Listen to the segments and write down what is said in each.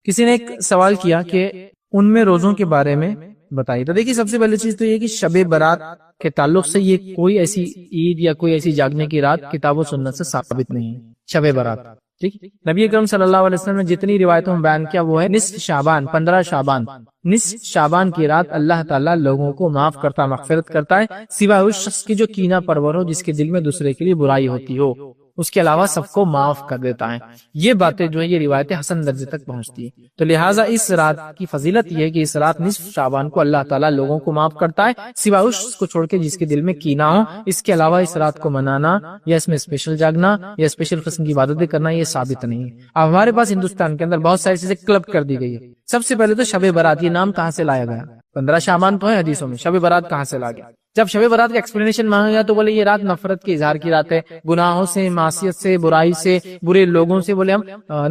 کسی نے ایک سوال کیا کہ ان میں روزوں کے بارے میں بتائیے. تو دیکھیے سب سے پہلی چیز تو یہ کہ شب برات کے تعلق سے یہ کوئی ایسی عید یا کوئی ایسی جاگنے کی رات کتاب و سنت سے ثابت نہیں ہے. شب برات ٹھیک. نبی اکرم صلی اللہ علیہ وسلم نے جتنی روایتوں میں بیان کیا وہ ہے نصف شعبان 15 شعبان. نصف شعبان کی رات اللہ تعالیٰ لوگوں کو معاف کرتا مغفرت کرتا ہے سوائے اس شخص کی جو کینہ پرور ہو، جس کے دل میں دوسرے کے لیے برائی ہوتی ہو. اس کے علاوہ سب کو معاف کر دیتا ہے. یہ باتیں جو ہے یہ روایتیں حسن درجے تک پہنچتی ہے. تو لہٰذا اس رات کی فضیلت یہ ہے کہ اس رات نصف شعبان کو اللہ تعالیٰ لوگوں کو معاف کرتا ہے سوائے اس کو چھوڑ کے جس کے دل میں کینہ ہو. اس کے علاوہ اس رات کو منانا یا اس میں اسپیشل جاگنا یا اسپیشل قسم کی عبادتیں کرنا یہ ثابت نہیں ہے. اب ہمارے پاس ہندوستان کے اندر بہت ساری چیزیں کلب کر دی گئی ہے. سب سے پہلے تو شب برات، یہ نام کہاں سے لایا گیا؟ 15 شعبان تو ہے حدیثوں میں، شب برات کہاں سے لا گیا؟ جب شب برات کا ایکسپلینیشن مانگا گیا تو بولے یہ رات نفرت کے اظہار کی رات ہے، گناہوں سے، معصیت سے، برائی سے، برے لوگوں سے بولے ہم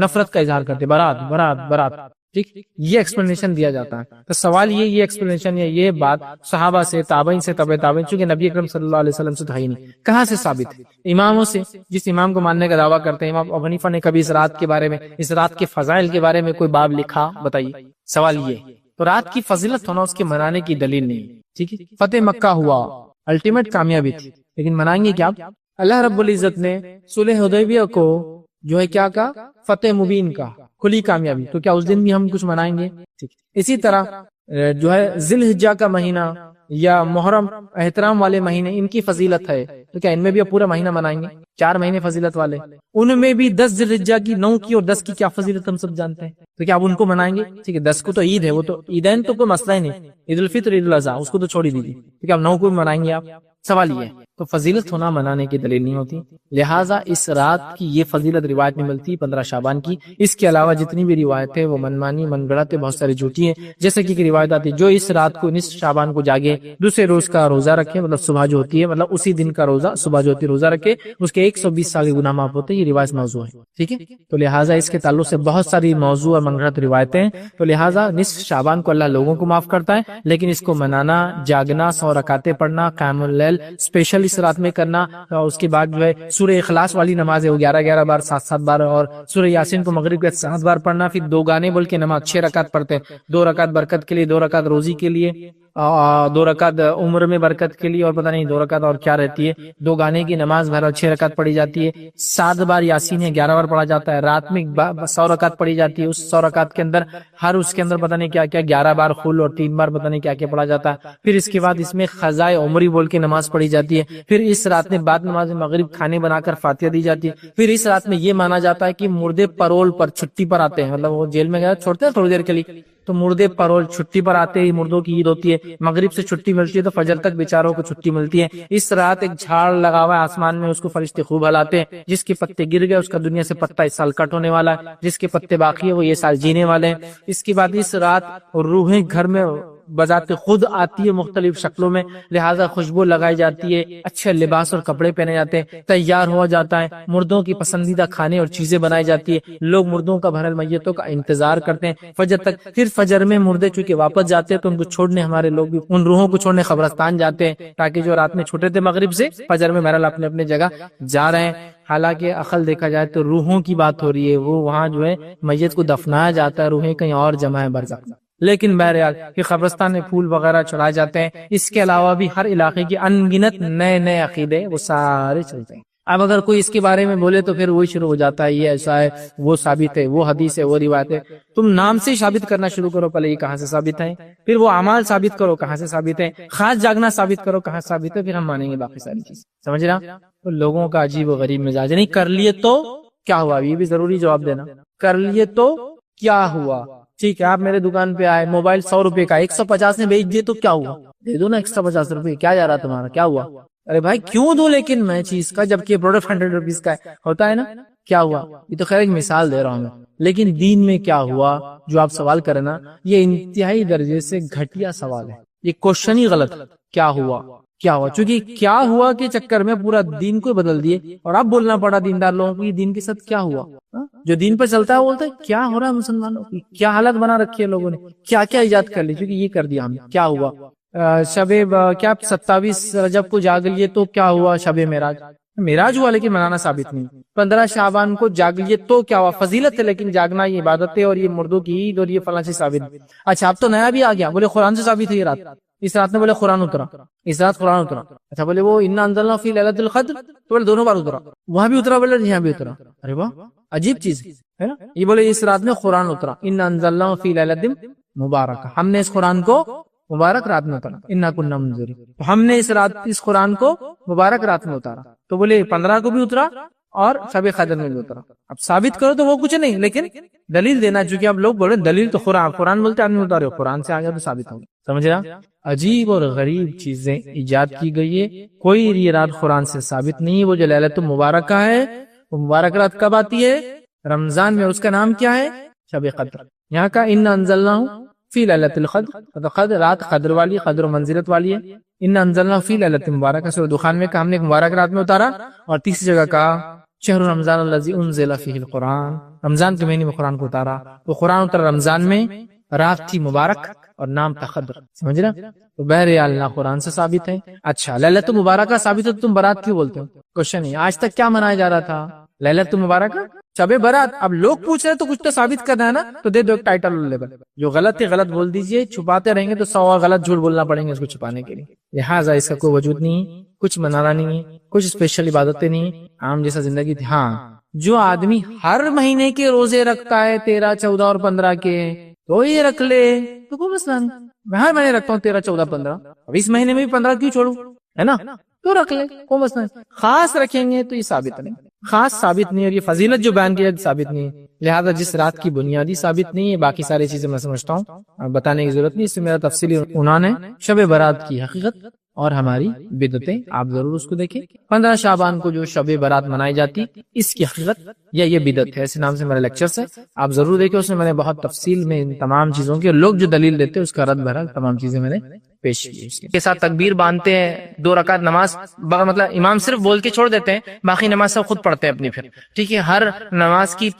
نفرت کا اظہار کرتے. برات برات برات ٹھیک، یہ ایکسپلینیشن دیا جاتا ہے. تو سوال یہ ایکسپلینیشن یا یہ بات صحابہ سے، تابعین سے، تبع تابعین، چونکہ نبی اکرم صلی اللہ علیہ وسلم سے تو ہے ہی نہیں، کہاں سے ثابت ہے؟ اماموں سے، جس امام کو ماننے کا دعویٰ کرتے ہیں. امام ابو حنیفہ نے کبھی اس رات کے بارے میں، اس رات کے فضائل کے بارے میں کوئی باب لکھا؟ بتائیے. سوال یہ. تو رات کی فضیلت ہونا اس کے منانے کی دلیل نہیں. ٹھیک ہے، فتح مکہ ہوا، الٹیمیٹ کامیابی تھی، لیکن منائیں گے کیا؟ اللہ رب العزت نے صلح حدیبیہ کو جو ہے کیا کہا؟ فتح مبین کا، کھلی کامیابی. تو کیا اس دن بھی ہم کچھ منائیں گے؟ ٹھیک. اسی طرح جو ہے ذی الحجہ کا مہینہ یا محرم احترام والے مہینے، ان کی فضیلت ہے. تو کیا ان میں بھی اب پورا مہینہ منائیں گے؟ 4 مہینے فضیلت والے، ان میں بھی 10 ذی الحجہ کی، 9 کی اور 10 کی کیا فضیلت ہم سب جانتے ہیں. تو کیا اب ان کو منائیں گے؟ ٹھیک ہے، 10 کو تو عید ہے، وہ تو عیدین تو کوئی مسئلہ ہی نہیں، عید الفطر، عید الاضحیٰ، اس کو تو چھوڑ ہی دیجیے. تو کیا اب 9 کو بھی منائیں گے آپ؟ سوال یہ ہے. تو فضیلت ہونا منانے کی دلیل نہیں ہوتی. لہٰذا اس رات کی یہ فضیلت روایت میں ملتی 15 شعبان کی. اس کے علاوہ جتنی بھی روایتیں وہ من مانی، من گڑت، بہت ساری جھوٹی ہیں. جیسے کہ روایت آتی ہے جو اس رات کو نصف شعبان کو جاگے، دوسرے روز کا روزہ رکھے، مطلب صبح جو ہوتی ہے، مطلب اسی دن کا روزہ، صبح جو ہوتی ہے روزہ رکھے، اس کے 120 سال کے گناہ معاف ہوتے ہیں. یہ روایت موضوع ہے. ٹھیک ہے. تو لہٰذا اس کے تعلق سے بہت ساری موضوع اور من گڑت روایتیں ہیں. تو لہٰذا نصف شعبان کو اللہ لوگوں کو معاف کرتا ہے، لیکن اس کو منانا، جاگنا، 100 رکعتیں پڑھنا، قیام اللیل اسپیشل اس رات میں کرنا، اور اس کے بعد جو ہے سورہ اخلاص والی نماز ہے وہ 11 بار 7 بار، اور سورہ یاسین کو مغرب کے 7 بار پڑھنا. پھر 2 گانے بول کے نماز 6 رکعت پڑھتے ہیں، 2 رکعت برکت کے لیے، 2 رکعت روزی کے لیے، 2 رکعت عمر میں برکت کے لیے، اور پتہ نہیں 2 رکعت اور کیا رہتی ہے. 2 گانے کی نماز بھر اور 6 رکعت پڑھی جاتی ہے. 7 بار یاسین ہے، 11 بار پڑھا جاتا ہے. رات میں 100 رکعت پڑھی جاتی ہے. اس 100 رکعت کے اندر ہر اس کے اندر پتہ نہیں کیا کیا، 11 بار خل اور 3 بار پتہ نہیں کیا کیا پڑھا جاتا ہے. پھر اس کے بعد اس میں قضائے عمری بول کے نماز پڑھی جاتی ہے. پھر اس رات میں بعد نماز مغرب کھانے بنا کر فاتحہ دی جاتی ہے. پھر اس رات میں یہ مانا جاتا ہے کہ مردے پرول پر چھٹی پر آتے ہیں، مطلب وہ جیل میں گیا چھوڑتے ہیں تھوڑی دیر کے لیے، تو مردے پرول چھٹی پر آتے ہیں. مردوں کی عید ہوتی ہے، مغرب سے چھٹی ملتی ہے تو فجر تک بیچاروں کو چھٹی ملتی ہے. اس رات ایک جھاڑ لگا ہوا ہے آسمان میں، اس کو فرشتے خوب ہلاتے ہیں. جس کے پتے گر گئے اس کا دنیا سے پتا اس سال کٹ ہونے والا ہے، جس کے پتے باقی ہے وہ یہ سال جینے والے ہیں. اس کے بعد اس رات روحیں گھر میں بذات خود آتی ہے مختلف شکلوں میں، لہٰذا خوشبو لگائی جاتی ہے، اچھے لباس اور کپڑے پہنے جاتے ہیں، تیار ہوا جاتا ہے، مردوں کی پسندیدہ کھانے اور چیزیں بنائی جاتی ہے. لوگ مردوں کا بھرل میتوں کا انتظار کرتے ہیں فجر تک. پھر فجر میں مردے چونکہ واپس جاتے ہیں تو ان کو چھوڑنے ہمارے لوگ بھی ان روحوں کو چھوڑنے قبرستان جاتے ہیں، تاکہ جو رات میں چھوٹے تھے مغرب سے فجر میں بہرحال اپنے اپنے جگہ جا رہے ہیں. حالانکہ عقل دیکھا جائے تو روحوں کی بات ہو رہی ہے، وہ وہاں جو ہے میت کو دفنایا جاتا ہے، روحیں کہیں اور جمع ہے برزخ. لیکن بہرحال کہ قبرستان میں پھول وغیرہ چڑھائے جاتے ہیں. اس کے علاوہ بھی ہر علاقے کی ان گنت نئے عقیدے وہ سارے چلتے ہیں. اب اگر کوئی اس کے بارے میں بولے تو پھر وہی شروع ہو جاتا ہے، یہ ایسا ہے، وہ ثابت ہے، وہ حدیث ہے، وہ روایت ہے. تم نام سے ثابت کرنا شروع کرو، پہلے یہ کہاں سے ثابت ہے، پھر وہ اعمال ثابت کرو کہاں سے ثابت ہے، خاص جاگنا ثابت کرو کہاں ثابت ہے، پھر ہم مانیں گے باقی ساری چیز. سمجھ رہا؟ تو لوگوں کا عجیب و غریب مزاج. نہیں کر لیے تو کیا ہوا، یہ بھی ضروری جواب دینا. کر لیے تو کیا ہوا؟ ٹھیک ہے، آپ میرے دکان پہ آئے، موبائل 100 روپے کا 150 میں بیچ دیے تو کیا ہوا؟ دے دو نا ایکسٹرا 50 روپے، کیا جا رہا تمہارا، کیا ہوا؟ ارے بھائی کیوں دوں لیکن میں چیز کا، جبکہ پروڈکٹ 100 روپیز کا ہوتا ہے نا، کیا ہوا؟ یہ تو خیر ایک مثال دے رہا ہوں میں. لیکن دین میں کیا ہوا جو آپ سوال کریں نا، یہ انتہائی درجے سے گھٹیا سوال ہے. یہ کوشچن ہی غلط. کیا ہوا کیا ہوا، چونکہ کیا ہوا کے چکر میں پورا دین کو بدل دیے، اور اب بولنا پڑا دیندار لوگوں کو یہ دین کے ساتھ کیا ہوا. جو دین پر چلتا ہے وہ بولتا ہے کیا ہو رہا ہے مسلمانوں کی، کیا حالت بنا رکھی ہے لوگوں نے، کیا کیا ایجاد کر لی، چونکہ یہ کر دیا ہم نے. کیا ہوا شب کیا 27 رجب کو جاگ لیے تو کیا ہوا شب معراج. معراج ہوا لیکن منانا ثابت نہیں. 15 شعبان کو جاگیے تو کیا ہوا؟ فضیلت ہے، لیکن جاگنا یہ عبادت ہے اور یہ مردوں کی عید اور یہ فلاں سے ثابت. اچھا اب تو نیا بھی آ گیا، بولے قرآن سے ثابت ہے یہ رات. اس رات میں بولے قرآن اترا، اس رات قرآن اترا. اچھا بولے وہ انا انزلنا فی لیلۃ القدر، تو بولے دونوں بار اترا، وہاں بھی اترا بولے یہاں بھی اترا. ارے واہ عجیب چیز ہے نا. یہ بولے اس رات میں قرآن اترا، انا انزلنا فی لیلۃ مبارکہ، ہم نے اس قرآن کو مبارک رات میں اتارا. انا کنا منذرین، تو ہم نے اس قرآن کو مبارک رات میں اتارا. تو بولے 15 کو بھی اترا اور شب قدر میں بھی اترا. اب ثابت کرو تو وہ کچھ نہیں، لیکن دلیل دینا، چونکہ اب لوگ بولے دلیل تو قرآن بولتے آدمی اتارے، قرآن سے آ گیا تو ثابت ہوگا. سمجھ رہا؟ عجیب اور غریب چیزیں ایجاد کی گئی ہے. کوئی یہ رات قرآن سے ثابت نہیں ہے. وہ جو لیلۃ المبارکہ ہے، وہ مبارک رات کب آتی ہے؟ رمضان میں. اس کا نام کیا ہے؟ شب قدر. یہاں کا ان انزلناہ فی لیلۃ القدر، قدر رات قدر والی، قدر و منزلت والی ہے. ان انزلناہ فی لیلۃ مبارکہ، سورۃ دخان میں کہا ہم نے ایک مبارک رات میں اتارا. اور تیسری جگہ کہا شہر رمضان الذی انزل فیہ القرآن، رمضان کے مہینے میں قرآن کو اتارا. وہ قرآن اترا رمضان میں، رات تھی مبارک اور نام تھا قدر. سمجھ رہا؟ تو بہرحال اللہ قرآن سے ثابت ہے. اچھا لیلۃ مبارکہ ثابت ہے تو تم برات کیوں بولتے ہو؟ کوشچن ہے آج تک کیا منایا جا رہا تھا؟ لیلۃ مبارکہ، شب برات. اب لوگ پوچھ رہے تو کچھ تو ثابت کرنا ہے نا، تو دے دو ایک ٹائٹل لیبل. جو غلط ہے غلط بول دیجئے، چھپاتے رہیں گے تو 100 غلط جھوٹ بولنا پڑیں گے اس کو چھپانے کے لیے. لہٰذا اس کا کوئی وجود نہیں ہے، کچھ منانا نہیں ہے، کچھ اسپیشل عبادتیں نہیں ہے، عام جیسا زندگی تھی. ہاں جو آدمی ہر مہینے کے روزے رکھتا ہے 13، 14 اور 15 کے، تو یہ رکھ لے تو کوئی مسئلہ نہیں. میں ہر مہینے رکھتا ہوں 13، 14، 15. اب اس مہینے میں بھی 15 کیوں چھوڑوں؟ ہے نا، تو رکھ لے، کوئی مسئلہ نہیں. خاص رکھیں گے تو یہ ثابت نہیں، خاص ثابت نہیں، اور یہ فضیلت جو بیان کی جائے ثابت نہیں ہے. لہذا جس رات کی بنیادی ثابت نہیں ہے، باقی ساری چیزیں میں سمجھتا ہوں بتانے کی ضرورت نہیں. اس میں میرا تفصیلی عنوان ہے شب برات کی حقیقت اور ہماری بدعتیں. آپ ضرور اس کو دیکھیں. 15 شعبان کو جو شب برات منائی جاتی، اس کی حقیقت یا یہ بدعت ہے، ایسے نام سے میرا لیکچرز ہے، آپ ضرور دیکھیں. اس میں میں نے بہت تفصیل میں ان تمام چیزوں کی، لوگ جو دلیل دیتے ہیں اس کا رد بہرحال تمام چیزیں میں نے پیش کی. اس کے ساتھ تکبیر باندھتے ہیں، 2 رکعت نماز، مطلب امام صرف بول کے چھوڑ دیتے ہیں، باقی نماز سب خود پڑھتے ہیں اپنی. پھر ٹھیک ہے، ہر نماز کی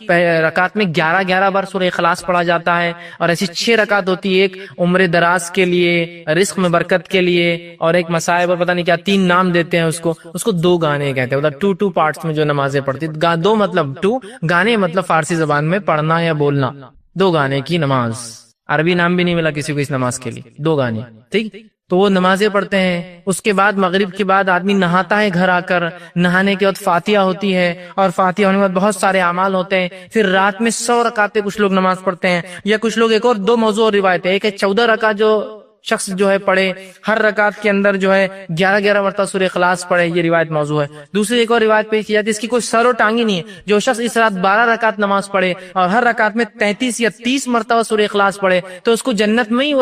رکعت میں 11 بار سورہ اخلاص پڑھا جاتا ہے، اور ایسی 6 رکعت ہوتی ہے، ایک عمر دراز کے لیے، رزق میں برکت کے لیے، اور ایک مصائب اور پتہ نہیں کیا 3 نام دیتے ہیں اس کو 2 گانے کہتے ہیں. مطلب 2 پارٹس میں جو نمازیں پڑھتی، 2 مطلب 2 گانے، مطلب فارسی زبان میں پڑھنا یا بولنا، 2 گانے کی نماز. عربی نام بھی نہیں ملا کسی کو اس نماز کے لیے، 2 گانے. ٹھیک، تو وہ نمازیں پڑھتے ہیں. اس کے بعد مغرب کے بعد آدمی نہاتا ہے گھر آ کر، نہانے کے بعد فاتحہ ہوتی ہے، اور فاتحہ ہونے کے بعد بہت سارے اعمال ہوتے ہیں. پھر رات میں 100 رکعتیں کچھ لوگ نماز پڑھتے ہیں، یا کچھ لوگ ایک اور 2 موضوع اور روایت ہے. ایک ہے 14 رکعت جو شخص جو ہے پڑھے، ہر رکعت کے اندر جو ہے 11 مرتبہ سورہ اخلاص پڑھے، یہ روایت موضوع ہے. دوسری ایک اور روایت پیش کی جاتی ہے، اس کی کوئی سر و ٹانگ ہی نہیں ہے، جو شخص اس رات 12 رکعت نماز پڑھے اور ہر رکعت میں 33 یا 30 مرتبہ سورہ اخلاص پڑھے، تو اس کو جنت میں ہی،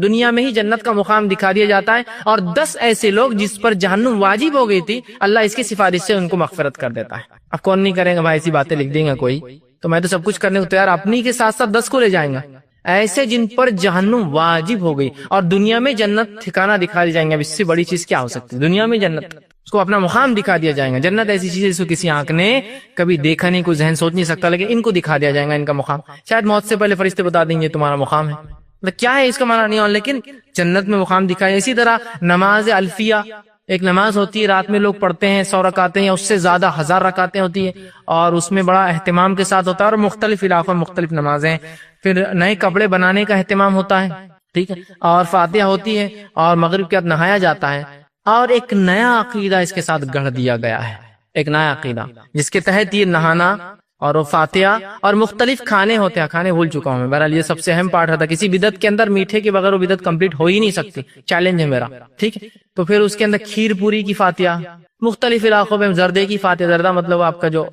دنیا میں ہی جنت کا مقام دکھا دیا جاتا ہے. اور 10 ایسے لوگ جس پر جہنم واجب ہو گئی تھی، اللہ اس کی سفارش سے ان کو مغفرت کر دیتا ہے. اب کون نہیں کرے گا بھائی، ایسی باتیں لکھ دیں گا کوئی، تو میں تو سب کچھ کرنے کو تیار، اپنی کے ساتھ ساتھ 10 کو لے جائیں گا. ایسے جن پر جہنم واجب ہو گئی اور دنیا میں جنت ٹھکانہ دکھا دی جائیں گے. اب اس سے بڑی چیز کیا ہو سکتی ہے؟ دنیا میں جنت، اس کو اپنا مقام دکھا دیا جائے گا. جنت ایسی چیز ہے جس کو کسی آنکھ نے کبھی دیکھا نہیں، کوئی ذہن سوچ نہیں سکتا، لیکن ان کو دکھا دیا جائے گا ان کا مقام. شاید موت سے پہلے فرشتے بتا دیں گے تمہارا مقام ہے، مطلب کیا ہے اس کا معنی نہیں، لیکن جنت میں مقام دکھایا. اسی طرح نماز الفیہ، ایک نماز ہوتی ہے رات میں لوگ پڑھتے ہیں، 100 رکعتیں یا اس سے زیادہ 1000 رکعتیں ہوتی ہیں، اور اس میں بڑا اہتمام کے ساتھ ہوتا ہے، اور مختلف علاقوں میں مختلف نمازیں. پھر نئے کپڑے بنانے کا اہتمام ہوتا ہے، ٹھیک ہے، اور فاتحہ ہوتی ہے، اور مغرب کے بعد نہایا جاتا ہے. اور ایک نیا عقیدہ اس کے ساتھ گڑھ دیا گیا ہے، ایک نیا عقیدہ جس کے تحت یہ نہانا اور وہ فاتحہ اور مختلف کھانے ہوتے ہیں. کھانے بھول چکا ہوں میں، بہرحال یہ سب سے اہم پارٹ رہتا ہے. کسی بدعت کے اندر میٹھے کے بغیر وہ بدعت کمپلیٹ ہو ہی نہیں سکتی، چیلنج ہے میرا، ٹھیک ہے. تو پھر اس کے اندر کھیر پوری کی فاتحہ، مختلف علاقوں میں زردے کی فاتحہ. زردہ مطلب آپ کا جو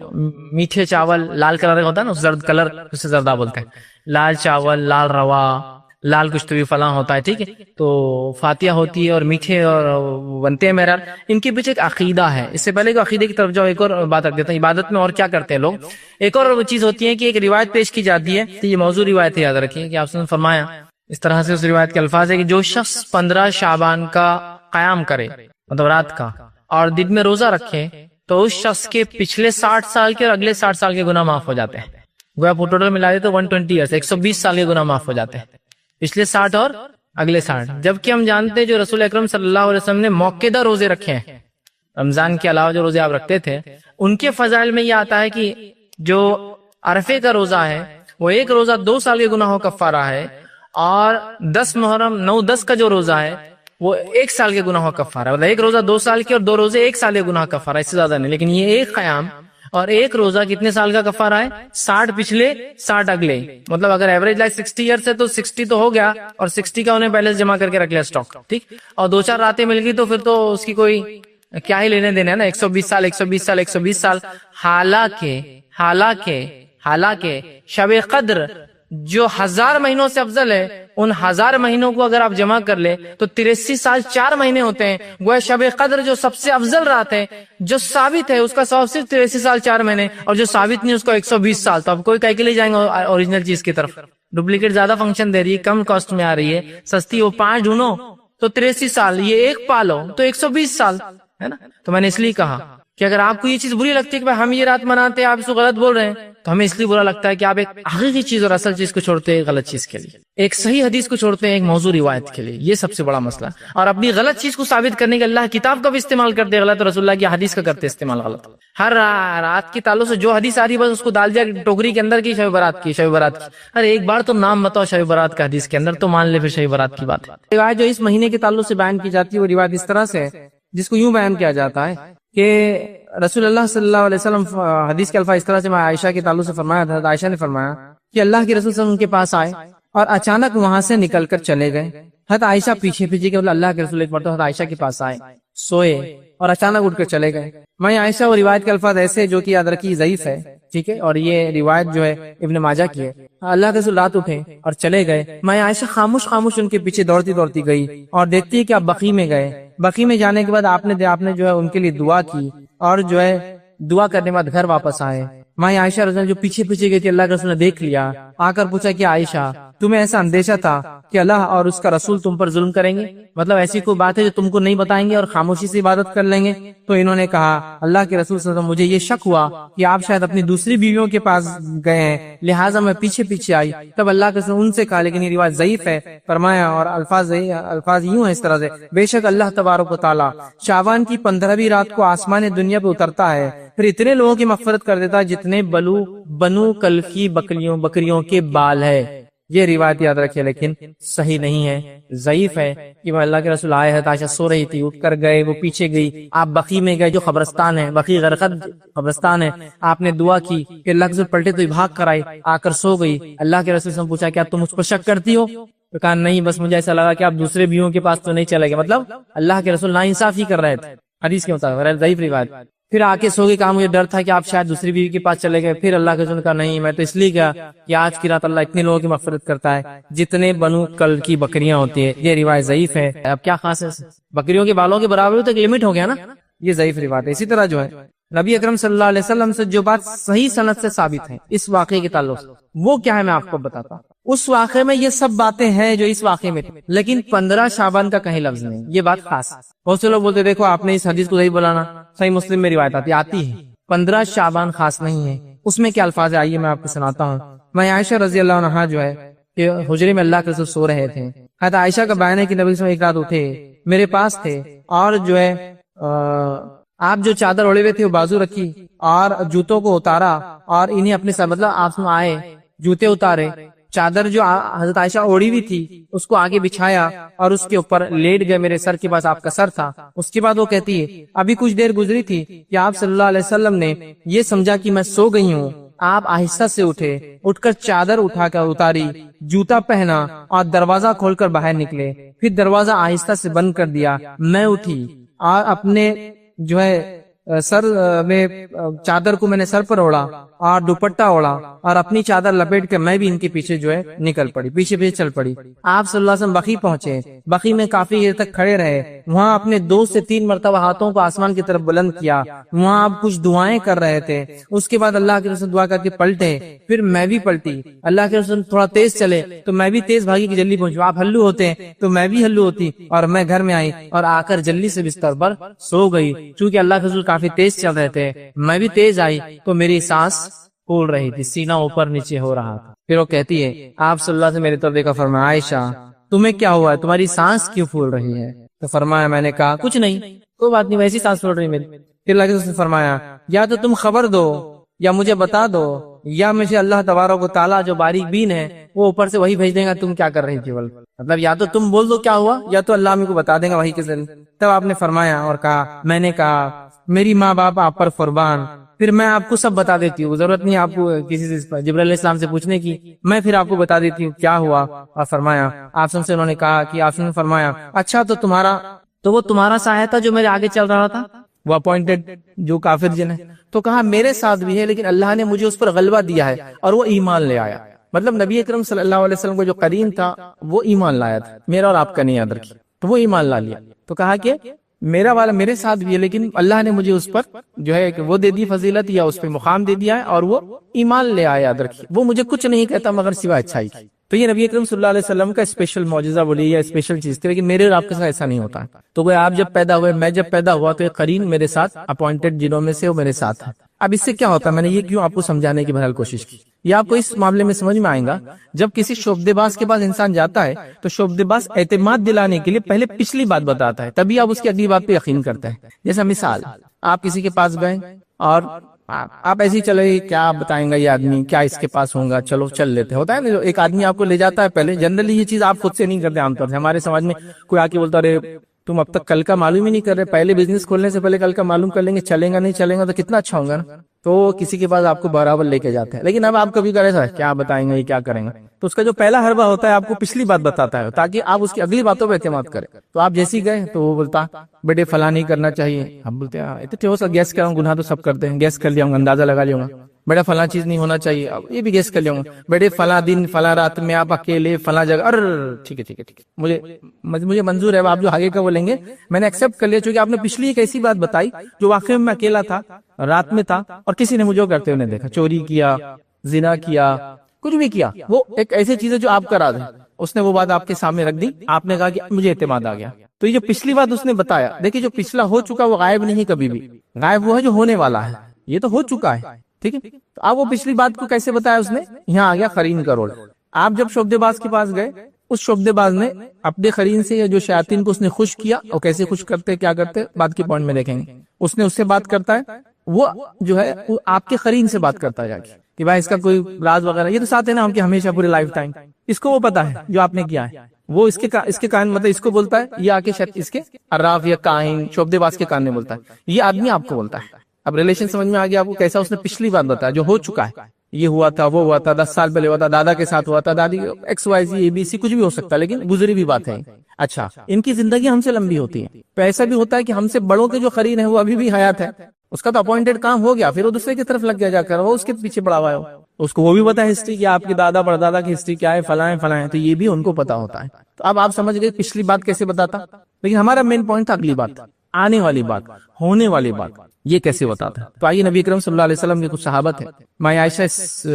میٹھے چاول لال کلر کا ہوتا ہے نا، زرد کلر اسے زردہ بولتے ہیں. لال چاول، لال روا، لال کچھ تو بھی فلاں ہوتا ہے، ٹھیک ہے. تو فاتحہ ہوتی ہے اور میٹھے اور بنتے ہیں. میرا ان کے پیچھے ایک عقیدہ ہے. اس سے پہلے کہ عقیدے کی طرف جاؤ، ایک اور بات رکھ دیتا ہوں. عبادت میں اور کیا کرتے ہیں لوگ، ایک اور چیز ہوتی ہے کہ ایک روایت پیش کی جاتی ہے. تو یہ موضوع روایت ہے، یاد رکھیے کہ آپ نے فرمایا اس طرح سے، اس روایت کے الفاظ ہے کہ جو شخص 15 شعبان کا قیام کرے، مطلب رات کا، اور دن میں روزہ رکھے، تو اس شخص کے پچھلے 60 سال کے اور اگلے 60 سال کے گناہ معاف ہو جاتے ہیں. گویا ٹوٹل ملا دے تو 120 ایئرس، 120 سال کے گناہ معاف ہو جاتے ہیں، پچھلے 60 اور اگلے 60. جبکہ ہم جانتے ہیں جو رسول اکرم صلی اللہ علیہ وسلم نے موقعہ روزے رکھے ہیں، رمضان کے علاوہ جو روزے آپ رکھتے تھے ان کے فضائل میں یہ آتا ہے کہ جو عرفے کا روزہ ہے وہ ایک روزہ 2 سال کے گناہوں کا کفارہ ہے، اور 10 محرم 9-10 کا جو روزہ ہے وہ 1 سال کے گناہوں کا کفارہ ہے. مطلب ایک روزہ 2 سال کے اور 2 روزے 1 سال کے گناہ کا کفارہ ہے، اس سے زیادہ نہیں. لیکن یہ ایک قیام اور ایک روزہ کتنے سال کا کفارہ ہے؟ 60 پچھلے 60 اگلے. مطلب اگر ایوریج لائف 60 ایئرس ہے تو 60 تو ہو گیا، اور 60 کا انہیں پہلے سے جمع کر کے رکھ لیا اسٹاک، ٹھیک. اور 2-4 راتیں مل گئی تو پھر تو اس کی کوئی کیا ہی لینے دینے ہے نا. 120 سال 120 سال 120 سال. حالانکہ شب قدر جو 1000 مہینوں سے افضل ہے، ان 1000 مہینوں کو اگر آپ جمع کر لیں تو 83 سال 4 مہینے ہوتے ہیں. وہ شب قدر جو سب سے افضل رات ہے، جو ثابت ہے، اس کا ثواب صرف 83 سال 4 مہینے، اور جو ثابت نہیں اس کو 120 سال. تو اب کوئی کہہ کے لے جائیں گے اوریجنل چیز کی طرف. ڈپلیکیٹ زیادہ فنکشن دے رہی ہے، کم کاسٹ میں آ رہی ہے، سستی. وہ 5 ڈھونڈو تو 83 سال، یہ ایک پالو تو 120 سال ہے نا. تو میں نے اس لیے کہا کہ اگر آپ کو یہ چیز بری لگتی ہے کہ ہم یہ رات مناتے ہیں، آپ اس کو غلط بول رہے ہیں، تو ہمیں اس لیے برا لگتا ہے کہ آپ ایک حقیقی چیز اور اصل چیز کو چھوڑتے ہیں غلط چیز کے لیے، ایک صحیح حدیث کو چھوڑتے ہیں ایک موضوع روایت کے لیے. یہ سب سے بڑا مسئلہ ہے. اور اپنی غلط چیز کو ثابت کرنے کے اللہ کتاب کا بھی استعمال کرتے ہیں غلط، رسول اللہ کی حدیث کا کرتے استعمال غلط. ہر رات کے تعلق سے جو حدیث آ رہی ہے بس اس کو ڈال دیا ٹوکری کے اندر کی شب برات کی. ارے ایک بار تو نام بتاؤ شب برات کا حدیث کے اندر، تو مان لے پھر شب برات کی بات ہے. روایت جو اس مہینے کے تعلق سے بیان کی جاتی ہے وہ روایت اس طرح سے ہے جس کو یوں بیان کیا جاتا ہے کہ رسول اللہ صلی اللہ علیہ وسلم حدیث کے الفاظ اس طرح سے میں عائشہ کے تعلق سے فرمایا تھا. عائشہ نے فرمایا کہ اللہ کے رسول صلی اللہ علیہ وسلم ان کے پاس آئے اور اچانک وہاں سے نکل کر چلے گئے. حضرت عائشہ پیچھے کے اللہ کے رسول ایک مرتبہ حضرت عائشہ کے پاس آئے، سوئے اور اچانک اٹھ کر چلے گئے. میں عائشہ اور روایت کے الفاظ ایسے جو کہ یاد رکھی ضعیف ہے، ٹھیک ہے، اور یہ روایت جو ہے ابن ماجہ کی ہے. اللہ کے رسول رات اٹھے اور چلے گئے. میں عائشہ خاموش ان کے پیچھے دوڑتی گئی اور دیکھتی ہے کہ آپ بقیع میں گئے. بقیع میں جانے کے بعد آپ نے جو ہے ان کے لیے دعا کی، اور جو ہے دعا کرنے کے بعد گھر واپس آئے. میں عائشہ رضی اللہ عنہا جو پیچھے گئی تھی، اللہ کے رسول نے دیکھ لیا، آ کر پوچھا کہ عائشہ تمہیں ایسا اندیشہ تھا کہ اللہ اور اس کا رسول تم پر ظلم کریں گے؟ مطلب ایسی کوئی بات ہے جو تم کو نہیں بتائیں گے اور خاموشی سے عبادت کر لیں گے؟ تو انہوں نے کہا اللہ کے رسول صلی اللہ علیہ وسلم مجھے یہ شک ہوا کہ آپ شاید اپنی دوسری بیویوں کے پاس گئے ہیں، لہٰذا میں پیچھے آئی. تب اللہ کے رسول ان سے کہا، لیکن یہ روایت ضعیف ہے. فرمایا اور الفاظ یوں ہیں اس طرح سے، بے شک اللہ تبارک و تعالیٰ شعبان کی 15ویں رات کو آسمان دنیا پہ اترتا ہے، پھر اتنے لوگوں کی مغفرت کر دیتا ہے جتنے بنو کل کی بکریوں کے بال ہے. یہ روایت یاد رکھیے لیکن صحیح نہیں ہے، ضعیف ہے. کہ اللہ کے رسول آئے ہیں، عائشہ سو رہی تھی، اٹھ کر گئے، وہ پیچھے گئی، آپ بقیع میں گئے جو قبرستان ہے، بقیع غرقد قبرستان ہے. آپ نے دعا کی کہ اللہ کے رسول پلٹے تو بھاگ کر آئی، آ کر سو گئی. اللہ کے رسول سے پوچھا کیا تم مجھ پر شک کرتی ہو؟ تو کہا نہیں، بس مجھے ایسا لگا کہ آپ دوسرے بیویوں کے پاس تو نہیں چلے گئے. مطلب اللہ کے رسول ناانصافی کر رہے تھے حدیث کے مطابق، ضعیف روایت. پھر آ کے سو گئی، کہا مجھے ڈر تھا کہ آپ شاید دوسری بیوی کے پاس چلے گئے. پھر اللہ کے رسول نے کہا نہیں، میں تو اس لیے گیا کہ آج کی رات اللہ اتنے لوگوں کی مغفرت کرتا ہے جتنے بنو کل کی بکریاں ہوتی ہے. یہ روایت ضعیف ہے. اب کیا خاص ہے، بکریوں کے بالوں کے برابر تو ایک لمٹ ہو گیا نا. یہ ضعیف روایت ہے. اسی طرح جو ہے نبی اکرم صلی اللہ علیہ وسلم سے جو بات صحیح سند سے ثابت ہے اس واقعے کے تعلق سے، وہ کیا ہے میں آپ کو بتاتا ہوں. اس واقعے میں یہ سب باتیں ہیں جو اس واقعے میں، لیکن 15 شعبان کا کہیں لفظ نہیں. یہ بات خاص. بہت سے لوگ بولتے دیکھو آپ نے اس حدیث کو صحیح بولانا، صحیح مسلم میں روایت آتی ہے 15 شعبان خاص نہیں ہے. اس میں کیا الفاظ ہے آئیے میں آپ کو سناتا ہوں. میں عائشہ رضی اللہ عنہا جو ہے کہ حجرے میں اللہ کے رسول سو رہے تھے. حضرت عائشہ کا بیان ہے کہ نبی صلی اللہ علیہ وسلم ایک رات اٹھے، میرے پاس تھے، اور جو ہے آپ جو چادر اوڑے ہوئے تھے وہ بازو رکھی اور جوتوں کو اتارا اور انہیں اپنے ساتھ، مطلب آپ میں آئے، جوتے اتارے، چادر جو حضرت عائشہ اوڑی ہوئی تھی اس کو آگے بچھایا اور اس کے اوپر لیٹ گئے. میرے سر کے پاس آپ کا سر تھا. اس کے بعد وہ کہتی ہے ابھی کچھ دیر گزری تھی کہ آپ صلی اللہ علیہ وسلم نے یہ سمجھا کہ میں سو گئی ہوں. آپ آہستہ سے اٹھے، اٹھ کر چادر اٹھا کر اتاری، جوتا پہنا اور دروازہ کھول کر باہر نکلے. پھر دروازہ آہستہ سے بند کر دیا. میں اٹھی اور اپنے جو ہے سر میں چادر کو میں نے سر پر اوڑا اور دوپٹہ اوڑا اور اپنی چادر لپیٹ کے میں بھی ان کے پیچھے جو ہے نکل پڑی، پیچھے چل پڑی. آپ صلی اللہ علیہ وسلم بقیع پہنچے. بقیع میں کافی دیر تک کھڑے رہے. وہاں اپنے 2 سے 3 مرتبہ ہاتھوں کو آسمان کی طرف بلند کیا. وہاں آپ کچھ دعائیں کر رہے تھے. اس کے بعد اللہ کے رسول دعا کر کے پلٹے. پھر میں بھی پلٹی. اللہ کے رسول تھوڑا تیز چلے تو میں بھی تیز بھاگی کہ جلدی پہنچوں. آپ ہلو ہوتے تو میں بھی ہلو ہوتی اور میں گھر میں آئی اور آ کر جلدی سے بستر پر سو گئی. چونکہ اللہ کے رسول کافی تیز چل رہے تھے، میں بھی تیز آئی تو میری سانس پھول رہی تھی، سینہ اوپر نیچے ہو رہا تھا. پھر وہ کہتی ہے آپ صلی اللہ علیہ وسلم میری طرف دیکھا، فرمایا عائشہ تمہیں کیا ہوا ہے، تمہاری سانس کیوں پھول رہی ہے؟ تو فرمایا میں نے کہا کچھ نہیں. کوئی بات نہیں ویسی سانس پھول رہی میری. پھر اللہ کے رسول نے فرمایا یا تو تم خبر دو یا مجھے بتا دو یا مجھے اللہ تبارک و تعالیٰ جو باریک بین ہے وہ اوپر سے وہی بھیج دے گا تم کیا کر رہی تھی. مطلب یا تو تم بول دو کیا ہوا یا تو اللہ ہمیں کو بتا دے گا وہی کے ذریعے. تب آپ نے فرمایا اور کہا میں نے کہا میری ماں باپ آپ پر قربان، پھر میں آپ کو سب بتا دیتی ہوں، ضرورت نہیں آپ کو کسی سے جبرائیل علیہ السلام سے پوچھنے کی، میں پھر آپ کو بتا دیتی ہوں کیا ہوا. اور فرمایا آپ سے انہوں نے کہا کہ آپ نے فرمایا اچھا تو وہ تمہارا سایہ تھا جو میرے آگے چل رہا تھا، وہ اپوائنٹڈ جو کافر جن ہے. تو کہا میرے ساتھ بھی ہے لیکن اللہ نے مجھے اس پر غلبہ دیا ہے اور وہ ایمان لے آیا. مطلب نبی اکرم صلی اللہ علیہ وسلم کو جو قرین تھا وہ ایمان لایا تھا، میرا اور آپ کا نہیں یاد رکھی، تو وہ ایمان لا لیا. تو کہا کہ میرا والا میرے ساتھ بھی ہے لیکن اللہ نے مجھے اس پر جو ہے کہ وہ دے دی فضیلت یا اس پہ مقام دے دیا ہے اور وہ ایمان لے آیا. یاد رکھیے وہ مجھے کچھ نہیں کہتا مگر سوائے اچھائی کی. تو یہ نبی اکرم صلی اللہ علیہ وسلم کا اسپیشل معجزہ بولیے یا اسپیشل چیز تھی، لیکن میرے اور آپ کے ساتھ ایسا نہیں ہوتا. تو وہ آپ جب پیدا ہوئے، میں جب پیدا ہوا تو ایک قرین میرے ساتھ اپوائنٹڈ جنوں میں سے وہ میرے ساتھ ہے. اب اس سے کیا ہوتا ہے، میں نے یہ کیوں آپ کو سمجھانے کی بہرحال کوشش کی، یہ آپ کو اس معاملے میں سمجھ میں آئے گا. جب کسی شعبدے باز کے پاس انسان جاتا ہے تو شعبدے باز اعتماد دلانے کے لیے پہلے پچھلی بات بتاتا ہے، تبھی آپ اس کی اگلی بات پہ یقین کرتے ہیں. جیسا مثال آپ کسی کے پاس گئے اور آپ ایسے ہی چلے کیا بتائیں گا یہ آدمی، کیا اس کے پاس ہوگا، چلو چل لیتے. ہوتا ہے نا ایک آدمی آپ کو لے جاتا ہے پہلے، جنرلی یہ چیز آپ خود سے نہیں کرتے. عام طور سے ہمارے سماج میں کوئی آ کے بولتا رہے تم اب تک کل کا معلوم ہی نہیں کر رہے، پہلے بزنس کھولنے سے پہلے کل کا معلوم کر لیں گے، چلیں گا نہیں چلیں گا تو کتنا اچھا ہوگا نا. تو کسی کے پاس آپ کو برابر لے کے جاتے ہیں. لیکن اب آپ کبھی کرے کیا بتائیں گے یہ کیا کریں گے، تو اس کا جو پہلا حربہ ہوتا ہے آپ کو پچھلی بات بتاتا ہے تاکہ آپ اس کی اگلی باتوں پہ اعتماد کریں. تو آپ جیسی گئے تو وہ بولتا بیٹے فلاں نہیں کرنا چاہیے. ہم بولتے ہیں گیس کر گناہ تو سب کرتے ہیں، گیس کر لیا ہوں اندازہ لگا لیا ہوں. بیٹا فلاں چیز نہیں ہونا چاہیے، یہ بھی گیس کر لیا ہوں. بیٹے فلاں دن فلاں رات میں آپ اکیلے فلاں جگہ، ٹھیک ہے مجھے منظور ہے. آپ جو آگے کا وہ لیں گے میں نے ایکسپٹ کر لیا، چونکہ آپ نے پچھلی ایک ایسی بات بتائی جو واقعی میں اکیلا تھا، رات میں تھا اور کسی نے مجھے کرتے ہوئے دیکھا، چوری کیا، زنا کیا، کچھ بھی کیا. وہ ایک ایسی چیز ہے جو آپ کرا دیں. اس نے وہ بات آپ کے سامنے رکھ دی، آپ نے کہا کہ مجھے اعتماد آ گیا. تو یہ جو پچھلی بات اس نے بتایا، دیکھیے جو پچھلا ہو چکا وہ غائب نہیں کبھی بھی، غائب وہ ہے جو ہونے والا ہے. یہ تو ہو چکا ہے، ٹھیک ہے. تو آپ وہ پچھلی بات کو کیسے بتایا اس نے، یہاں آ گیا قرین کا رول. آپ جب شعبدے باز کے پاس گئے، اس شعبدے باز نے اپنے قرین سے یا جو شیاطین کو اس نے خوش کیا، اور کیسے خوش کرتے کیا کرتے بات کے پوائنٹ میں دیکھیں گے. اس نے اس سے بات کرتا ہے، وہ جو ہے وہ آپ کے قرین سے بات کرتا ہے جا کے کہ بھائی اس کا کوئی راز وغیرہ، یہ تو ساتھ ہے نا ہم کے ہمیشہ پورے لائف ٹائم. اس کو وہ پتا ہے جو آپ نے کیا ہے، وہ اس کے کان مطلب اس کو بولتا ہے، یہ آ کے شاید اس کے عراف یا کاہن شعبدے باز کے کان میں بولتا ہے، یہ آدمی آپ کو بولتا ہے. اب ریلیشن سمجھ میں آ گیا آپ کو کیسا اس نے پچھلی بات بتایا جو ہو چکا ہے. یہ ہوا تھا، وہ ہوا تھا، 10 سال پہلے ہوا تھا، دادا کے ساتھ ہوا تھا، دادی ایکس وائی زی اے بی سی کچھ بھی ہو سکتا ہے، لیکن گزری بھی بات ہے. اچھا ان کی زندگی ہم سے لمبی ہوتی ہے، تو ایسا بھی ہوتا ہے کہ ہم سے بڑوں کے جو قرین ہے وہ ابھی بھی حیات ہے، اس کا تو اپوائنٹڈ کام ہو گیا، پھر وہ دوسرے کی طرف لگ گیا جا کر، وہ اس کے پیچھے پڑا ہوا ہے، اس کو وہ بھی پتا ہے ہسٹری کیا، آپ کے دادا پردادا کی ہسٹری کیا ہے، فلاں فلاں، تو یہ بھی ان کو پتا ہوتا ہے. تو اب آپ سمجھ گئے پچھلی بات کیسے بتاتا. لیکن ہمارا مین پوائنٹ تھا اگلی بات، آنے والی بات، ہونے والی بات، یہ کیسے بتاتا ہے. تو آئیے نبی اکرم صلی اللہ علیہ وسلم کے کچھ صحابہ تھے، میں عائشہ اس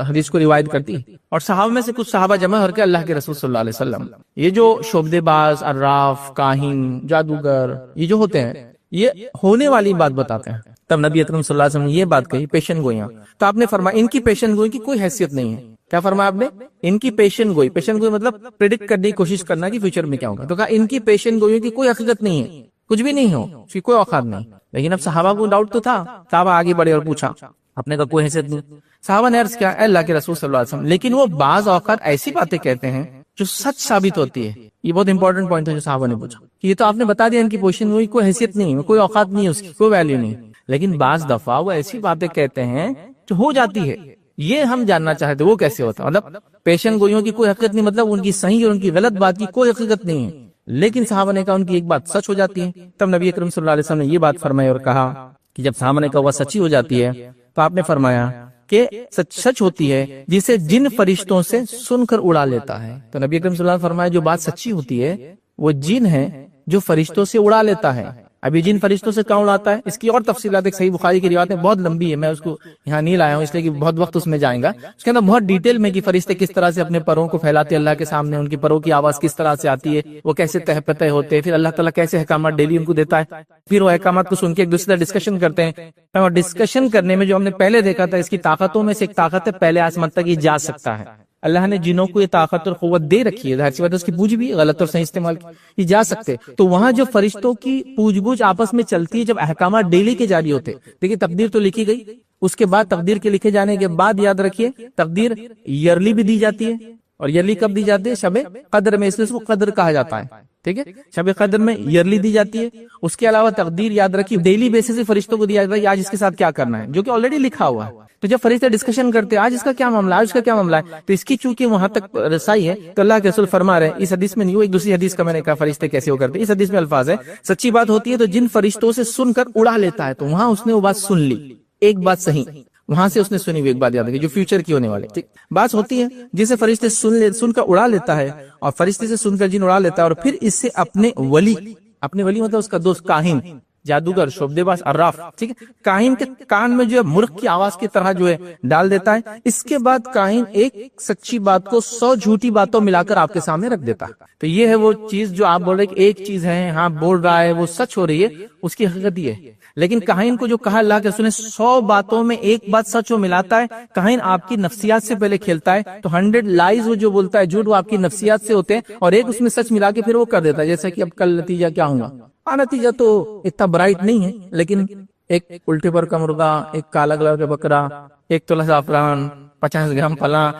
حدیث کو روایت کرتی، اور صحابہ میں سے کچھ صحابہ جمع ہو کے اللہ کے رسول صلی اللہ علیہ وسلم، یہ جو شعبدے باز، عراف، کاہن، جادوگر، یہ جو ہوتے ہیں یہ ہونے والی بات بتاتے ہیں. تب نبی اکرم صلی اللہ علیہ وسلم نے یہ بات کہی، پیشن گوئیاں. تو آپ نے فرمایا ان کی پیشن گوئی کی کوئی حیثیت نہیں ہے. کیا فرمایا آپ نے، ان کی پیشن گوئی مطلب پریڈکٹ کرنے کی کوشش کرنا کہ فیوچر میں کیا ہوگا. تو کہا ان کی پیشن گوئی کی کوئی حقیقت نہیں ہے، کچھ بھی نہیں ہو، اس کی کوئی اوقات نہیں. لیکن اب صحابہ کو ڈاؤٹ تو تھا، صحابہ آگے بڑھے اور پوچھا، اپنے کا کوئی حیثیت نہیں. صحابہ نے عرض کیا اے اللہ کے رسول صلی اللہ علیہ وسلم، لیکن وہ بعض اوقات ایسی باتیں کہتے ہیں جو سچ ثابت ہوتی ہے. یہ بہت امپورٹنٹ پوائنٹ ہے جو صحابہ نے پوچھا کہ یہ تو آپ نے بتا دیا ان کی پوزیشن ہوئی، کوئی حیثیت نہیں ہے، کوئی اوقات نہیں ہے، اس کی کوئی ویلیو نہیں. لیکن بعض دفعہ وہ ایسی باتیں کہتے ہیں جو ہو جاتی ہے، یہ ہم جاننا چاہتے وہ کیسے ہوتا. مطلب پیشن گوئیوں کی کوئی حقیقت نہیں، مطلب ان کی صحیح اور ان کی غلط بات کی کوئی حقیقت نہیں ہے، لیکن صحابہ نے کہا ان کی ایک بات سچ ہو جاتی ہے. تب نبی اکرم صلی اللہ علیہ وسلم نے یہ بات فرمائی اور کہا کہ جب صحابہ نے کہا وہ سچی ہو جاتی ہے تو آپ نے فرمایا کہ سچ ہوتی ہے جسے جن فرشتوں سے سن کر اڑا لیتا ہے. تو نبی اکرم صلی اللہ علیہ وسلم فرمایا جو بات سچی ہوتی ہے وہ جن ہے جو فرشتوں سے اڑا لیتا ہے. ابھی جن فرشتوں سے کہاں اڑاتا ہے، اس کی اور تفصیلات ایک صحیح بخاری کی روایت ہے، بہت لمبی ہے، میں اس کو یہاں نہیں لایا ہوں اس لیے کہ بہت وقت اس میں جائیں گا. اس کے اندر بہت ڈیٹیل میں کہ فرشتے کس طرح سے اپنے پروں کو پھیلاتے اللہ کے سامنے، ان کی پروں کی آواز کس طرح سے آتی ہے، وہ کیسے تہ پتہ ہوتے ہیں، پھر اللہ تعالیٰ کیسے احکامات ڈیلی ان کو دیتا ہے، پھر وہ احکامات کو سن کے ایک دوسرے سے ڈسکشن کرتے ہیں. اور ڈسکشن کرنے میں جو ہم نے پہلے دیکھا تھا، اس کی طاقتوں میں سے ایک طاقت ہے پہلے آسمان تک یہ جا سکتا ہے. اللہ نے جنوں کو یہ طاقت اور قوت دے رکھی ہے، ظاہر سی بات ہے اس کی پوج بھی غلط اور صحیح استعمال کی جا سکتے، تو وہاں جو فرشتوں کی پوج بوجھ آپس میں چلتی ہے، جب احکامات ڈیلی کے جاری ہوتے، دیکھیے تقدیر تو لکھی گئی، اس کے بعد تقدیر کے لکھے جانے کے بعد یاد رکھیے تقدیر ایئرلی بھی دی جاتی ہے، اور ایئرلی کب دی جاتی ہے؟ شب قدر میں، اس لیے اس کو قدر کہا جاتا ہے، ٹھیک ہے، شب قدر میں ایئرلی دی جاتی ہے۔ اس کے علاوہ تقدیر یاد رکھیے ڈیلی بیسس سے فرشتوں کو دیا جاتا ہے، آج اس کے ساتھ کیا کرنا ہے، جو کہ آلریڈی لکھا ہوا ہے۔ تو جب فرشتے ڈسکشن کرتے ہیں آج اس کا کیا معاملہ ہے، آج اس کا کیا معاملہ ہے، تو اس کی چونکہ وہاں تک رسائی ہے، تو اللہ کے رسول فرما رہے ہیں، اس حدیث میں نہیں، وہ ایک دوسری حدیث کا میں نے کہا فرشتے کیسے وہ کرتے ہیں، اس حدیث میں الفاظ ہے، سچی بات ہوتی ہے تو جن فرشتوں سے سن کر اڑا لیتا ہے، تو وہاں اس نے وہ بات سن لی، ایک بات صحیح وہاں سے اس نے سنی ہوئی ایک بات یاد رکھی جو فیوچر کی ہونے والی بات ہوتی ہے، جسے فرشتے سن کر اڑا لیتا ہے، اور فرشتے سے سن کر جن اڑا لیتا ہے، اور پھر اس سے اپنے ولی مطلب اس کا دوست کاہن، جادوگر، شعبدے باز، عراف، ٹھیک ہے، کاہن کے کان میں جو ہے مرغ کی آواز کی طرح جو ہے ڈال دیتا ہے۔ اس کے بعد کاہن ایک سچی بات کو 100 جھوٹی باتوں ملا کر آپ کے سامنے رکھ دیتا ہے۔ تو یہ ہے وہ چیز جو آپ بول رہے کہ ایک چیز ہے، ہاں بول رہا ہے وہ سچ ہو رہی ہے، اس کی حقیقت یہ ہے۔ لیکن کاہن کو جو کہا اللہ کے رسول نے 100 باتوں میں ایک بات سچ وہ ملاتا ہے، کاہن آپ کی نفسیات سے پہلے کھیلتا ہے، تو 100 لائز وہ جو بولتا ہے جھوٹ وہ آپ کی نفسیات سے ہوتے ہیں، اور ایک اس میں سچ ملا کے پھر وہ کر دیتا ہے، جیسا کہ اب کل نتیجہ کیا ہوگا، نتیجہ تو اتنا برائٹ نہیں ہے، لیکن ایک الٹے پر کا مرغا، ایک کالا کلر کا بکرا، ایک تولہ زعفران، 50 گرام فلاں،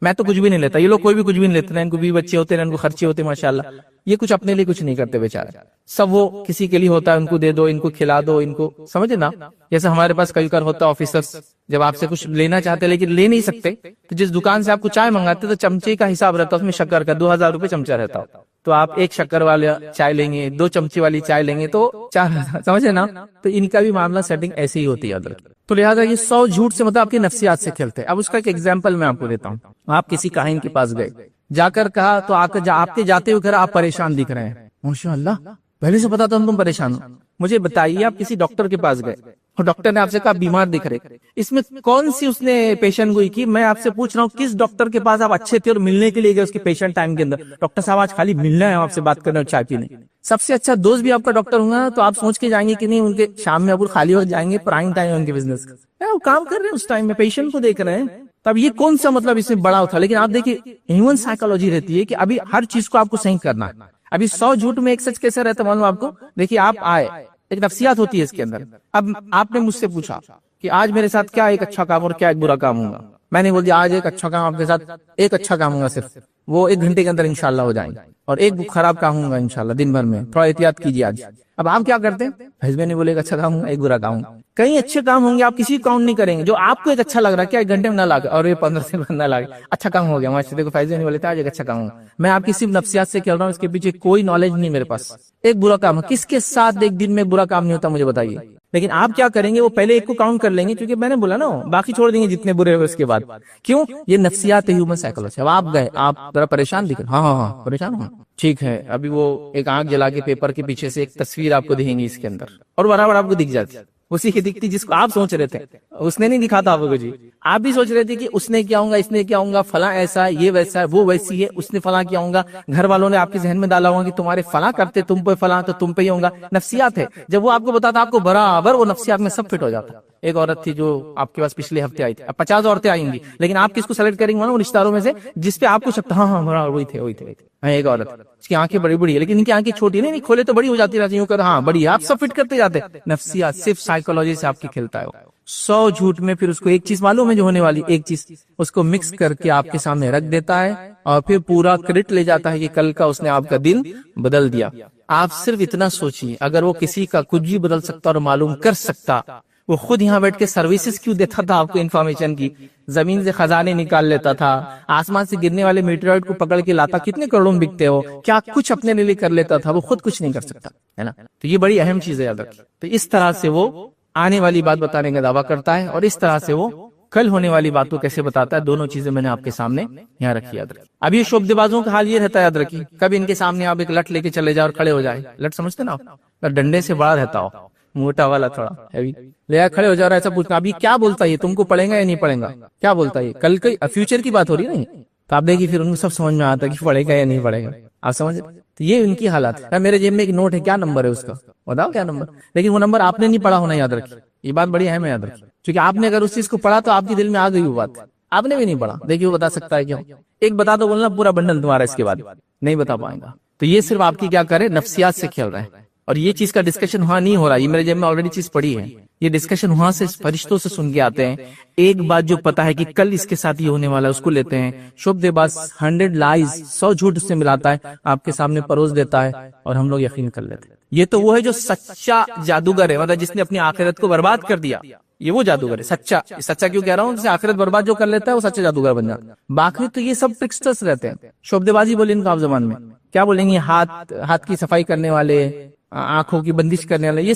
میں تو کچھ بھی نہیں لیتا، یہ لوگ کوئی بھی کچھ بھی نہیں لیتے، ان کو بھی بچے ہوتے ہیں، ان کو خرچے ہوتے ہیں، ماشاءاللہ یہ کچھ اپنے لیے کچھ نہیں کرتے بیچارے، سب وہ کسی کے لیے ہوتا ہے، ان کو دے دو، ان کو کھلا دو، ان کو سمجھے نا، جیسے ہمارے پاس کئی بار ہوتا ہے آفیسرز جب آپ سے کچھ لینا چاہتے لیکن لے نہیں سکتے، تو جس دکان سے آپ کو چائے منگاتے تو چمچے کا حساب رہتا ہے، اس میں شکر کا 2000 روپے چمچہ رہتا ہو، تو آپ ایک شکر والا چائے لیں گے، 2 چمچے والی چائے لیں گے تو 4000، سمجھے نا، تو ان کا بھی معاملہ سیٹنگ ایسی ہی ہوتی ہے ادھر۔ تو لہٰذا یہ 100 جھوٹ سے مطلب آپ کی نفسیات سے کھیلتے ہیں۔ اب اس کا ایک ایگزامپل میں آپ کو دیتا ہوں، آپ کسی کاہن کے پاس گئے، جا کر کہا تو آپ کے جاتے ہوئے آپ پریشان دکھ رہے ہیں، ماشاء اللہ پہلے سے پتا تھا تم پریشان ہو، مجھے بتائیے آپ کسی ڈاکٹر کے پاس گئے اور ڈاکٹر نے آپ سے کہا بیمار دکھ رہے، اس میں کون سی اس نے پیشن گوئی کی؟ میں آپ سے پوچھ رہا ہوں کس ڈاکٹر کے پاس آپ اچھے تھے اور ملنے کے لیے گئے اس کے پیشنٹ ٹائم کے اندر، ڈاکٹر صاحب آج خالی ملنا ہے، آپ سے بات کرنا اور چائے پینے، سب سے اچھا دوست بھی آپ کا ڈاکٹر ہوگا، تو آپ سوچ کے جائیں گے کہ نہیں ان کے شام میں اب خالی وقت جائیں گے، پرائم ٹائم ہے ان کے بزنس کا، وہ کام کر رہے ہیں اس ٹائم میں، پیشنٹ کو دیکھ رہے ہیں، تب یہ کون سا مطلب اس میں بڑا ہوتا ہے؟ لیکن آپ دیکھیے ہیومن سائیکالوجی رہتی ہے کہ ابھی ہر چیز کو آپ کو صحیح کرنا ہے، ابھی 100 جھوٹ میں ایک سچ کیسے رہتا ہے معلوم آپ کو؟ دیکھیے آپ آئے، ایک نفسیات ہوتی ہے اس کے اندر، اب آپ نے مجھ سے پوچھا کہ آج میرے ساتھ کیا ایک اچھا کام اور کیا ایک برا کام ہوگا، میں نے بول دیا آج ایک اچھا کام آپ کے ساتھ، ایک اچھا کام ہوگا صرف، وہ 1 گھنٹے کے اندر انشاءاللہ ہو جائیں گے، اور ایک خراب کام ہوگا انشاءاللہ دن بھر میں، تھوڑا احتیاط کیجیے آج۔ اب آپ کیا کرتے ہیں؟ حزب نے بولے ایک اچھا کام ہوگا ایک برا کام ہوگا، کئی اچھے کام ہوں گے آپ کسی کاؤنٹ نہیں کریں گے، جو آپ کو ایک اچھا لگ رہا ہے کیا 1 گھنٹے میں نہ لگے اور یہ 15 سے نہ لگے، اچھا کام ہو گیا ماشاءاللہ، دیکھو فائز نے بولے تھا آج ایک اچھا کام ہوگا، میں آپ کی صرف نفسیات سے کہہ رہا ہوں، اس کے پیچھے کوئی نالج نہیں میرے پاس، ایک برا کام ہے، کس کے ساتھ ایک دن میں برا کام نہیں ہوتا مجھے بتائیے، لیکن آپ کیا کریں گے؟ وہ پہلے ایک کو کاؤنٹ کر لیں گے، کیونکہ میں نے بولا نا باقی چھوڑ دیں گے جتنے برے ہوئے اس کے بعد، کیوں؟ یہ نفسیات ہے، ہیومن سائیکالوجی۔ اب آپ گئے، آپ ذرا پریشان دکھ رہے، ہاں پریشان ہوں، ٹھیک ہے، ابھی وہ ایک آنکھ جلا کے پیپر کے پیچھے سے ایک تصویر آپ کو دکھیں گی اس کے اندر، اور برابر آپ کو دکھ جاتی اسی کی دکھتی جس کو آپ سوچ رہے تھے، اس نے نہیں دکھا تھا آپ کو جی، آپ بھی سوچ رہے تھے کہ اس نے کیا ہوں گا، اس نے کیا ہوں گا، فلاں ایسا ہے، یہ ویسا ہے، وہ ویسی ہے، اس نے فلاں کیا ہوں گا، گھر والوں نے آپ کے ذہن میں ڈالا ہوگا کہ تمہارے فلاں کرتے تم پہ فلاں تو تم پہ ہی ہوں گا، نفسیات ہے۔ جب وہ آپ کو بتاتا آپ کو برابر وہ نفسیات میں سب فٹ ہو جاتا۔ ایک عورت تھی جو آپ کے پاس پچھلے ہفتے آئی تھی، اب 50 عورتیں آئیں گی، لیکن آپ کس کو سلیکٹ کریں گے؟ ان رشتہ داروں میں سے جس پہ آپ کو شک، ہاں برابر وہی تھے۔ ایک عورت اس کی آنکھیں بڑی بڑی ہے لیکن ان کی آنکھیں چھوٹی نہیں، کھولے تو بڑی ہو جاتی رہتی، یوں کر ہاں بڑی ہے، آپ سب فٹ کرتے جاتے، نفسیات صرف سائیکالوجی سے آپ کی کھیلتا ہے۔ 100 جھوٹ میں پھر اس کو ایک چیز معلوم ہے جو ہونے والی، ایک چیز اس کو مکس کر کے آپ کے سامنے رکھ دیتا ہے، اور پھر پورا کریڈٹ لے جاتا ہے کہ کل کا اس نے آپ کا دن بدل دیا۔ آپ صرف اتنا سوچیے، اگر وہ کسی کا کچھ بھی بدل سکتا اور معلوم کر سکتا، وہ خود یہاں بیٹھ کے سروسز کیوں دیتا تھا آپ کو انفارمیشن کی، زمین سے خزانے نکال لیتا تھا، آسمان سے گرنے والے میٹیورائٹ کو پکڑ کے لاتا، کتنے کروڑوں میں بکتے ہو، کیا کچھ اپنے لیے کر لیتا تھا، وہ خود کچھ نہیں کر سکتا ہے نا۔ تو یہ بڑی اہم چیز ہے یاد رکھیے۔ تو اس طرح سے وہ آنے والی بات بتانے کا دعویٰ کرتا ہے، اور اس طرح سے وہ کل ہونے والی بات کو کیسے بتاتا ہے، دونوں چیزیں میں نے آپ کے سامنے یہاں رکھی، یاد رکھیے۔ اب یہ شعبدے بازوں کا حال یہ رہتا ہے، یاد رکھیے، کبھی ان کے سامنے آپ ایک لٹ لے کے چلے جاؤ اور کھڑے ہو جائے، لٹ سمجھتے نا آپ، ڈنڈے سے بڑا رہتا ہو، موٹا والا تھوڑا ہیوی، لے کھڑے ہو جا رہا ہے، ایسا پوچھنا ابھی کیا بولتا ہے، تم کو پڑھے گا یا نہیں پڑھے گا، کیا بولتا ہے، کل کے فیوچر کی بات ہو رہی ہے نہیں، تو آپ دیکھیے پھر ان کو سب سمجھ میں آتا ہے کہ پڑھے گا یا نہیں پڑھے گا، آپ سمجھ۔ تو یہ ان کی حالات ہے۔ میرے جیب میں ایک نوٹ ہے، کیا نمبر ہے اس کا بتاؤ، کیا نمبر، لیکن وہ نمبر آپ نے نہیں پڑھا ہونا، یاد رکھیے، یہ بات بڑی اہم ہے، یاد رکھیے، کیونکہ آپ نے اگر اس چیز کو پڑھا تو آپ کے دل میں آ گئی وہ بات، آپ نے بھی نہیں پڑھا, دیکھیے وہ بتا سکتا ہے کیوں. ایک بتا دو بولنا پورا بنڈل تمہارا, اس کے بعد نہیں بتا پائیں گا. تو یہ صرف آپ کی کیا کرے, نفسیات سے کھیل رہے ہیں. اور یہ چیز کا ڈسکشن وہاں نہیں ہو رہا, یہ میرے جیب میں آلریڈی چیز پڑی ہے. یہ ڈسکشن وہاں سے فرشتوں سے سن کے آتے ہیں. ایک بات جو پتا ہے کہ کل اس کے ساتھ یہ ہونے والا ہے, اس کو لیتے ہیں. شبدے باز 100 لائز, 100 جھوٹ اس سے ملاتا ہے, آپ کے سامنے پروس دیتا ہے, اور ہم لوگ یقین کر لیتے ہیں. یہ تو وہ ہے جو سچا جادوگر ہے, مطلب جس نے اپنی آخرت کو برباد کر دیا. یہ وہ جادوگر ہے سچا. سچا کیوں کہہ رہا ہوں, جسے آخرت برباد جو کر لیتا ہے وہ سچا جادوگر بن جاتا ہے. باقی تو یہ سب ٹرکسٹرز رہتے ہیں. شبدے بازی بولیں ان کا آپ زبان میں کیا بولیں گے, ہاتھ کی صفائی کرنے والے, آنکھوں کی بندش کرنے والے, یہ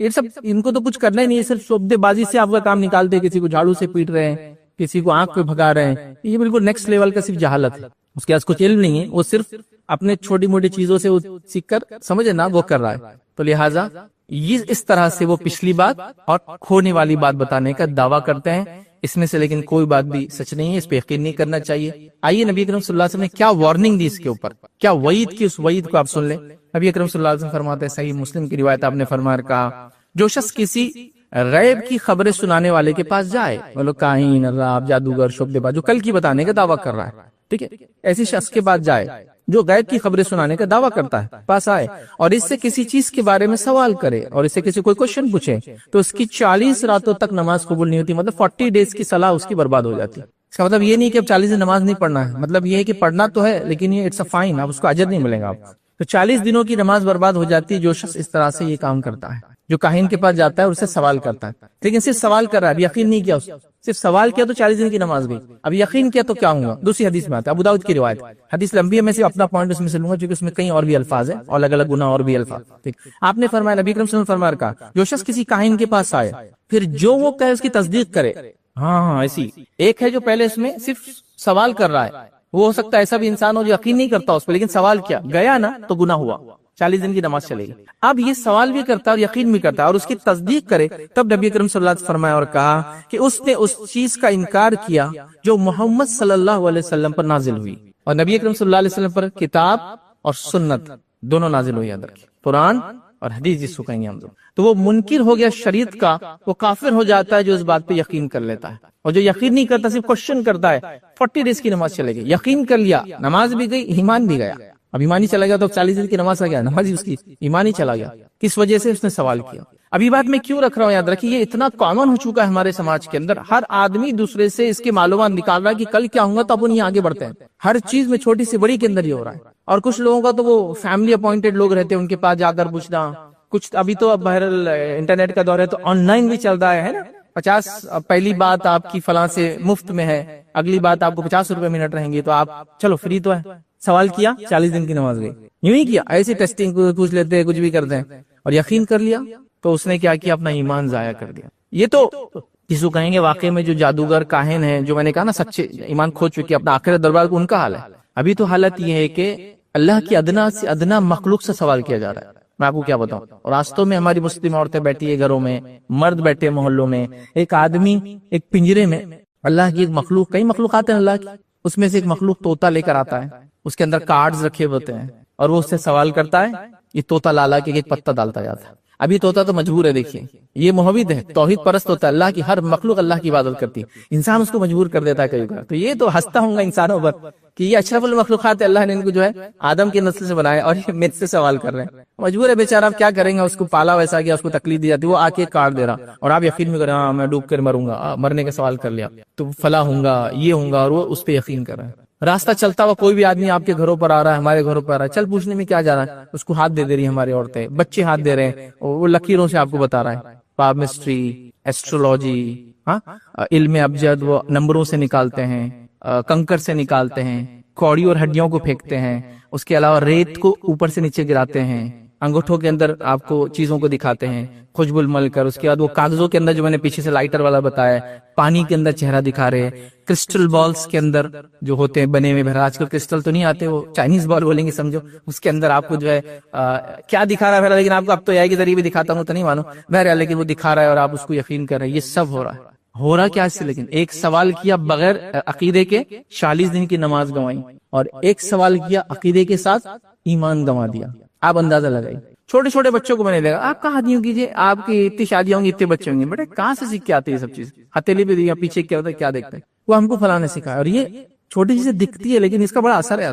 سب ان کو تو کچھ کرنا ہی نہیں ہے, صرف شبدے بازی سے آپ کا کام نکالتے. کسی کو جھاڑو سے پیٹ رہے ہیں, کسی کو آنکھ پہ بھگا رہے ہیں. یہ بالکل نیکسٹ لیول کا صرف جہالت ہے. اس کے پاس کچھ علم نہیں ہے, وہ صرف اپنے چھوٹی موٹی چیزوں سے سیکھ کر سمجھے نا وہ کر رہا ہے. تو لہٰذا یہ اس طرح سے وہ پچھلی بات اور کھونے والی بات بتانے کا دعویٰ کرتے ہیں. اس میں سے لیکن کوئی بات بھی سچ نہیں ہے, اس پہ یقین نہیں کرنا چاہیے. آئیے نبی اکرم صلی اللہ علیہ وسلم نے کیا وارننگ دی اس کے اوپر, کیا وعید کی, اس وعید کو آپ سن لیں. نبی اکرم صلی اللہ علیہ وسلم فرماتے ہیں, صحیح مسلم کی روایت, آپ نے فرمایا کہا, جو شخص کسی غیب کی خبریں سنانے والے کے پاس جائے, مطلب کاہن, عراب, جادوگر, شبدے باز, جو کل کی بتانے کا دعویٰ کر رہا ہے, ٹھیک ہے, ایسی شخص کے پاس جائے جو غیب کی خبریں سنانے کا دعویٰ کرتا ہے, پاس آئے اور اس سے کسی چیز کے بارے میں سوال کرے, اور اس سے کسی کوئی کوشچن پوچھے, تو اس کی 40 راتوں تک نماز قبول نہیں ہوتی. مطلب 40 ڈیز کی صلاح اس کی برباد ہو جاتی. اس کا مطلب یہ نہیں کہ اب 40 دن نماز نہیں پڑھنا ہے, مطلب یہ ہے کہ پڑھنا تو ہے لیکن یہ اٹس اے فائن, آپ اس کو اجر نہیں ملے گا. آپ تو 40 دنوں کی نماز برباد ہو جاتی ہے جو شخص اس طرح سے یہ کام کرتا ہے, جو کاہن کے پاس جاتا ہے اور اسے سوال کرتا ہے, لیکن صرف سوال کر رہا ہے, اب یقین نہیں کیا, صرف سوال کیا تو 40 دن کی نماز گئی. اب یقین کیا تو کیا ہوں گا. دوسری حدیث میں آتا ہے, ابو داؤد کی روایت, حدیث لمبی ہے, میں صرف اپنا پوائنٹ اس میں سے لوں گا کیونکہ اس میں کئی اور بھی الفاظ ہیں, اور الگ الگ گناہ اور بھی الفاظ. ٹھیک, آپ نے فرمایا, نبی اکرم صلی اللہ علیہ وسلم فرمایا, کہا, جو شخص کسی کاہن کے پاس آئے پھر جو وہ کہے اس کی تصدیق کرے. ہاں ایسی ایک ہے جو پہلے اس میں صرف سوال کر رہا ہے, وہ ہو سکتا ہے ایسا بھی انسان ہو جو یقین نہیں کرتا اس پہ, لیکن سوال کیا, گیا نا تو گناہ ہوا, 40 دن کی نماز چلے گی. اب یہ سوال بھی کرتا ہے اور یقین بھی کرتا ہے اور اس کی تصدیق کرے, تب نبی اکرم صلی اللہ علیہ وسلم فرمایا اور کہا کہ اس نے اس چیز کا انکار کیا جو محمد صلی اللہ علیہ وسلم پر نازل ہوئی. اور نبی اکرم صلی اللہ علیہ وسلم پر کتاب اور سنت دونوں نازل ہوئی, ادھر قرآن اور حدیث جس کو کہیں گے ہم لوگ. تو وہ منکر ہو گیا شریعت کا, وہ کافر ہو جاتا ہے جو اس بات پہ یقین کر لیتا ہے. اور جو یقین نہیں کرتا صرف کوشچن کرتا ہے, 40 ڈیز کی نماز چلے گی, یقین کر لیا, نماز بھی گئی, ایمان بھی گیا. اب ایمانی چلا گیا تو 40 دن کی نماز آ گیا, نماز ہی اس کی ایمانی چلا گیا. کس وجہ سے؟ اس نے سوال کیا. اب یہ بات میں کیوں رکھ رہا ہوں, یاد رکھیے یہ اتنا کامن ہو چکا ہے ہمارے سماج کے اندر, ہر آدمی دوسرے سے اس کے معلومات نکال رہا ہے کہ کل کیا ہوں گا, تو اپن یہ آگے بڑھتے ہیں. ہر چیز میں چھوٹی سے بڑی کے اندر یہ ہو رہا ہے. اور کچھ لوگوں کا تو وہ فیملی اپوائنٹڈ لوگ رہتے ہیں, ان کے پاس جا کر پوچھنا کچھ. ابھی تو اب بہرحال انٹرنیٹ کا دور ہے تو آن لائن بھی چل رہا ہے نا, 50 پہلی بات آپ کی فلاں سے مفت میں ہے, اگلی بات آپ کو 50 روپے منٹ رہیں گے, تو آپ چلو فری تو ہے. سوال کیا, 40 دن کی نماز گئی. یوں ہی کیا, ایسی ٹیسٹنگ پوچھ لیتے ہیں, کچھ بھی کرتے ہیں, اور یقین کر لیا تو اس نے کیا کیا, اپنا ایمان ضائع کر دیا. یہ تو جس کو کہیں گے واقعی میں جو جادوگر کاہن ہیں, جو میں نے کہا نا سچے ایمان کھو چکے اپنا آخرت دربار کو, ان کا حال ہے. ابھی تو حالت یہ ہے کہ اللہ کی ادنا سے ادنا مخلوق سے سوال کیا جا رہا ہے. میں آپ کو کیا بتاؤں, راستوں میں ہماری مسلم عورتیں بیٹھی ہے, گھروں میں مرد بیٹھے محلوں میں, ایک آدمی ایک پنجرے میں, اللہ کی ایک مخلوق, کئی مخلوقات ہیں اللہ کی, اس میں سے ایک مخلوق طوطا لے کر آتا ہے, اس کے اندر کارڈز رکھے ہوتے ہیں, اور وہ اس سے سوال کرتا ہے. یہ طوطا لالا کے ایک پتہ ڈالتا جاتا ہے. ابھی طوطا تو مجبور ہے, دیکھیے یہ موحد ہے, توحید پرست ہوتا ہے, اللہ کی ہر مخلوق اللہ کی عبادت کرتی ہے, انسان اس کو مجبور کر دیتا ہے کئی بار. تو یہ تو ہنستا ہوں گا انسانوں پر کہ یہ اشرف المخلوقات ہے, اللہ نے ان کو جو ہے آدم کی نسل سے بنایا, اور یہ میرے سے سوال کر رہے ہیں. مجبور ہے بیچارہ, آپ کیا کریں گے, اس کو پالا ویسا گیا, اس کو تکلیف دی جاتی, وہ آ کے کاٹ دے رہا, اور آپ یقین میں کریں ہاں میں ڈوب کر مروں گا, مرنے کا سوال کر لیا تو فلاں ہوں گا, یہ ہوں گا, اور وہ اس پہ یقین کر رہا ہے. راستہ چلتا ہوا کوئی بھی آدمی آپ کے گھروں پر آ رہا ہے, ہمارے گھروں پر آ رہا ہے, چل پوچھنے میں کیا جا رہا ہے, اس کو ہاتھ دے دے رہی ہے ہماری عورتیں, بچے ہاتھ دے رہے ہیں, وہ لکیروں سے آپ کو بتا رہا ہے, پالمسٹری, ایسٹرولوجی, ہاں علم ابجد, وہ نمبروں سے نکالتے ہیں, کنکر سے نکالتے ہیں, کوڑی اور ہڈیوں کو پھینکتے ہیں, اس کے علاوہ ریت کو اوپر سے نیچے گراتے ہیں, انگوٹھوں کے اندر آپ کو چیزوں کو دکھاتے ہیں, خوشبو مل کر, اس کے بعد وہ کاغذوں کے اندر جو میں نے پیچھے سے لائٹر والا بتایا, پانی کے اندر چہرہ دکھا رہے, کرسٹل بالز کے اندر جو ہوتے ہیں بنے ہوئے, آج کل کرسٹل تو نہیں آتے, وہ چائنیز بال بولیں گے سمجھو, اس کے اندر آپ کو جو ہے کیا دکھا رہا ہے, لیکن آپ کو اب تو اے آئی کے ذریعے بھی دکھاتا ہوں تو نہیں مانو, بہرحال لیکن وہ دکھا رہا ہے اور آپ اس کو یقین کر رہے ہیں. یہ سب ہو رہا ہے. ہو رہا کیا اس سے, لیکن ایک سوال کیا بغیر عقیدے کے 40 دن کی نماز گنوائی, اور ایک سوال کیا عقیدے کے ساتھ ایمان گنوا دیا. آپ اندازہ لگائیے. چھوٹے چھوٹے بچوں کو بنے لے گا. آپ کہاں شادیوں کیجیے, آپ کی اتنی شادیاں ہوں گی, اتنے بچے ہوں گے, بیٹے کہاں سے سیکھ کے آتے ہیں یہ سب چیز؟ ہتھیلی پہ دیا پیچھے کیا ہوتا ہے, کیا دیکھتے ہیں, وہ ہم کو فلاں نے سکھایا. اور یہ چھوٹی چیزیں دکھتی ہے لیکن اس کا بڑا اثر ہے.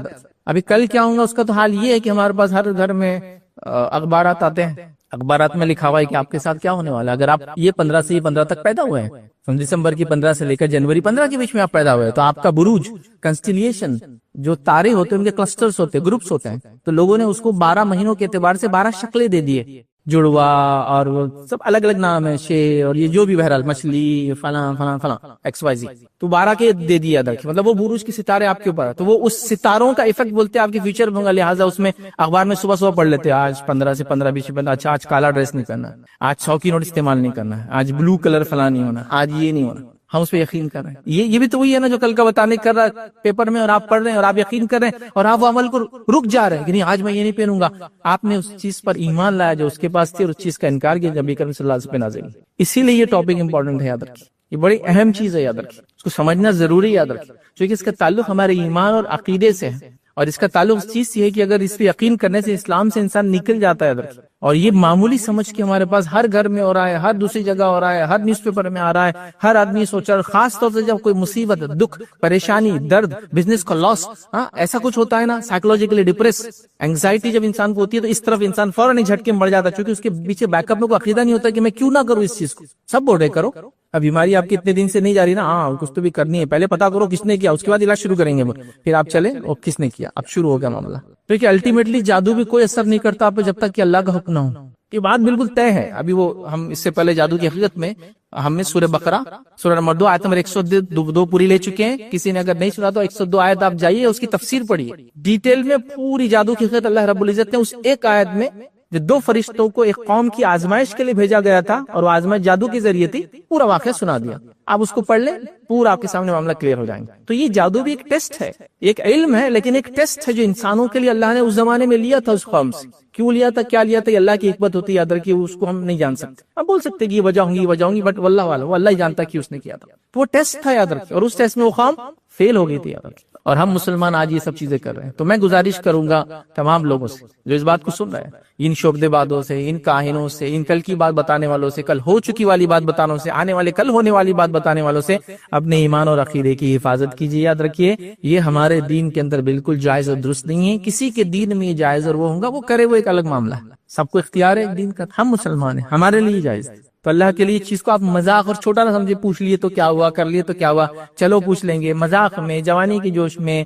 ابھی کل کیا ہوں گا اس کا تو حال یہ ہے کہ ہمارے پاس ہر گھر میں اخبارات آتے ہیں, اخبارات میں لکھا ہوا ہے کہ آپ کے ساتھ کیا ہونے والا ہے. اگر آپ یہ 15 سے 15 تک پیدا ہوئے ہیں, دسمبر کی 15 سے لے کر جنوری 15 کے بیچ میں آپ پیدا ہوئے, تو آپ کا بروج کنسٹیلیشن جو تارے ہوتے ہیں ان کے کلسٹرز ہوتے ہیں, گروپس ہوتے ہیں, تو لوگوں نے اس کو 12 مہینوں کے اعتبار سے 12 شکلیں دے دیے, جڑوا اور وہ سب الگ الگ نام ہے, شیر اور یہ جو بھی بہرحال مچھلی فلاں فلاں فلاں ایکس وائی زی, تو 12 کے دے دیا ادھر, مطلب وہ بروج کے ستارے آپ کے اوپر ہے, تو وہ اس ستاروں کا افیکٹ بولتے ہیں آپ کے فیوچر میں ہوگا. لہٰذا اس میں اخبار میں صبح صبح پڑھ لیتے ہیں آج 15 سے 15 20 15, اچھا آج کالا ڈریس نہیں کرنا ہے, آج 100 کی نوٹ استعمال نہیں کرنا ہے, آج بلو کلر فلاں نہیں ہونا, آج یہ نہیں ہونا. ہم اس پہ یقین کر رہے ہیں. یہ بھی تو وہی ہے نا جو کل کا بتانے کر رہا ہے پیپر میں, اور آپ پڑھ رہے ہیں اور آپ یقین کر رہے ہیں اور آپ وہ عمل کو رک جا رہے ہیں کہ نہیں آج میں یہ نہیں پہنوں گا. آپ نے اس چیز پر ایمان لایا جو اس کے پاس تھی اور اس چیز کا انکار کیا جب نبی کریم صلی اللہ علیہ وسلم پہ نازل ہوئی. اسی لیے یہ ٹاپک امپورٹنٹ ہے, یاد رکھیے, یہ بڑی اہم چیز ہے, یاد رکھیے, اس کو سمجھنا ضروری ہے, یاد رکھیے, کیونکہ اس کا تعلق ہمارے ایمان اور عقیدے سے ہے, اور اس کا تعلق اس چیز سے ہے کہ اگر اس پہ یقین کرنے سے اسلام سے انسان نکل جاتا ہے, یاد رکھیے. اور یہ معمولی سمجھ کے ہمارے پاس ہر گھر میں ہو رہا ہے, ہر دوسری جگہ ہو رہا ہے, ہر نیوز پیپر میں آ رہا ہے, ہر آدمی سوچ رہا ہے, خاص طور سے جب کوئی مصیبت, دکھ, پریشانی, درد, بزنس کا لاس, ایسا کچھ ہوتا ہے نا, سائیکولوجیکلی ڈپریس, اینگزائٹی جب انسان کو ہوتی ہے تو اس طرف انسان فوراً ہی جھٹکے مر جاتا ہے, کیونکہ اس کے پیچھے بیک اپ میں کوئی عقیدہ نہیں ہوتا کہ میں کیوں نہ کروں اس چیز کو. سب بول رہے کرو, اب بیماری آپ کی اتنے دن سے نہیں جا رہی نا, ہاں کچھ تو بھی کرنی ہے, پہلے پتا کرو کس نے کیا, اس کے بعد علاج شروع کریں گے, پھر آپ چلے اور کس نے کیا, اب شروع ہو گیا معاملہ. کیونکہ الٹیمیٹلی جادو بھی کوئی اثر نہیں کرتا آپ پہ جب تک کہ اللہ کا حکم نہ ہو. یہ بات بالکل طے ہے. ابھی وہ ہم اس سے پہلے جادو کی حقیقت میں ہم نے سورہ بقرہ سورہ نمبر 2 آیت نمبر 102 پوری لے چکے ہیں. کسی نے اگر نہیں سنا تو 102 آیت آپ جائیے, اس کی تفسیر پڑھیے, ڈیٹیل میں پوری جادو کی حقیقت اللہ رب العزت نے اس ایک آیت میں جو 2 فرشتوں کو ایک قوم کی آزمائش کے لیے بھیجا گیا تھا اور وہ آزمائش جادو کے ذریعے تھی, پورا واقعہ سنا دیا. آپ اس کو پڑھ لیں, پورا آپ کے سامنے معاملہ کلیئر ہو جائیں گے. تو یہ جادو بھی ایک ٹیسٹ ہے, ایک علم ہے, لیکن ایک ٹیسٹ ہے جو انسانوں کے لیے اللہ نے اس زمانے میں لیا تھا اس قوم سے. کیوں لیا تھا, کیا لیا تھا, یہ اللہ کی حکمت ہوتی ہے, یاد رکھیے, اس کو ہم نہیں جان سکتے. ہم بول سکتے کہ یہ وجہ ہوں گی, بٹ واللہ والا وہ اللہ ہی جانتا کہ اس نے کیا تھا. تو وہ ٹیسٹ تھا, یاد رکھیے, اور اس ٹیسٹ میں وہ قوم فیل ہو گئی تھی, یاد رکھیے. اور ہم مسلمان آج یہ سب چیزیں کر رہے ہیں. تو میں گزارش کروں گا تمام لوگوں سے جو اس بات کو سن رہے ہیں, ان شعبدے بادوں سے, ان کاہنوں سے, ان کل کی بات بتانے والوں سے, کل ہو چکی والی بات بتانے سے, آنے والے کل ہونے والی بات بتانے والوں سے, اپنے ایمان اور عقیدے کی حفاظت کیجیے. یاد رکھیے یہ ہمارے دین کے اندر بالکل جائز اور درست نہیں ہے. کسی کے دین میں یہ جائز اور وہ ہوگا, وہ کرے, وہ ایک الگ معاملہ ہے. سب کو اختیار ہے ایک دین کا, ہم مسلمان ہیں, ہمارے لیے جائز. تو اللہ کے لیے چیز کو آپ مذاق اور چھوٹا نہ سمجھے, پوچھ لیے تو کیا ہوا, کر لیے تو کیا ہوا, چلو پوچھ لیں گے, مذاق میں, جوانی کے جوش میں,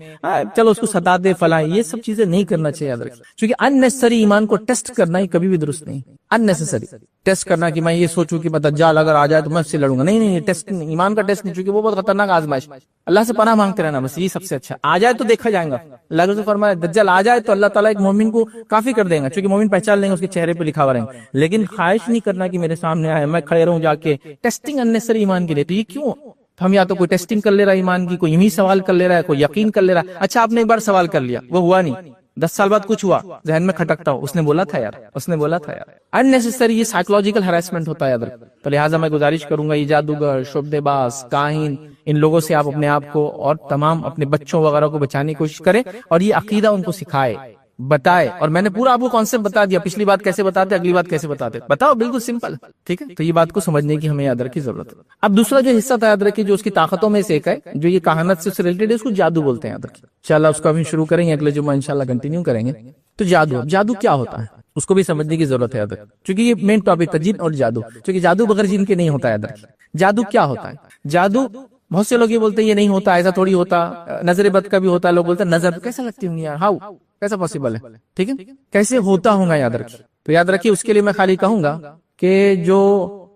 چلو اس کو ستا دے فلاں, یہ سب چیزیں نہیں کرنا چاہیے. یاد رکھیں, کیونکہ ان ایمان کو ٹیسٹ کرنا ہی کبھی بھی درست نہیں. ان ٹیسٹ کرنا کہ میں یہ سوچوں کہ دجال اگر آ جائے تو میں اس سے لڑوں گا, نہیں, ٹیسٹ ایمان کا ٹیسٹ نہیں, چونکہ وہ بہت خطرناک آزمائش. اللہ سے پناہ مانگتے رہنا, بس یہ سب سے اچھا. آ جائے تو دیکھا جائے گا, اللہ نے فرمایا دجال آ جائے تو اللہ تعالیٰ ایک مومن کو کافی کر دے گا, چونکہ مومن پہچان لیں گے, اس کے چہرے پہ لکھا ہوا رہیں گے. لیکن خواہش نہیں کرنا کہ میرے سامنے آئے, میں کھڑے رہوں جا کے, ٹیسٹنگ اننیسری ایمان کے لیے. تو یہ کیوں ہم یا تو کوئی ٹیسٹنگ کر لے رہا ہے ایمان کی, کوئی یوں ہی سوال کر لے رہا ہے, کوئی یقین کر لے رہا ہے. اچھا آپ نے ایک بار سوال کر لیا, وہ ہوا نہیں, 10 سال بعد کچھ ہوا, ذہن میں کھٹکتا ہو, اس نے بولا تھا یار. اننیسری یہ سائیکولوجیکل ہراسمنٹ ہوتا ہے, یاد رکھیں. تو لہٰذا میں گزارش کروں گا, یہ جادوگر, شعبدے باز, کاہن, ان لوگوں سے آپ اپنے آپ کو اور تمام اپنے بچوں وغیرہ کو بچانے کی کوشش کریں, اور یہ عقیدہ ان کو سکھائے, بتائے. اور میں نے پورا آپ کو کانسیپٹ بتا دیا, پچھلی بات کیسے بتاتے, اگلی بات کیسے بتاتے, بتاؤ, بالکل سمپل, ٹھیک ہے. تو یہ بات کو سمجھنے کی ہمیں یاد رکھنے کی ضرورت ہے. اب دوسرا جو حصہ تھا, یاد رکھیے, جو اس کی طاقتوں میں سے ایک ہے, جو یہ کہانت سے ریلیٹڈ ہے, اس کو جادو بولتے ہیں. یاد رکھیے, انشاءاللہ اس کو ابھی شروع کریں گے, اگلے جمعہ انشاءاللہ کنٹینیو کریں گے. تو جادو کیا ہوتا ہے, اس کو بھی سمجھنے کی ضرورت ہے, یاد رکھیں, کیونکہ یہ مین ٹاپک تھا, جن اور جادو. کیونکہ جادو بغیر جن کے نہیں ہوتا. یاد رکھیں, جادو کیا ہوتا ہے. جادو بہت سے لوگ یہ بولتے ہیں یہ نہیں ہوتا, ایسا تھوڑی ہوتا, نظر بد کا بھی ہوتا ہے. لوگ بولتے ہیں نظر کیسا لگتی ہوں یار, ہاؤ, کیسا پاسبل ہے, ٹھیک ہے, کیسے ہوتا ہوگا. یاد رکھیے, تو یاد رکھیے اس کے لیے میں خالی کہوں گا کہ جو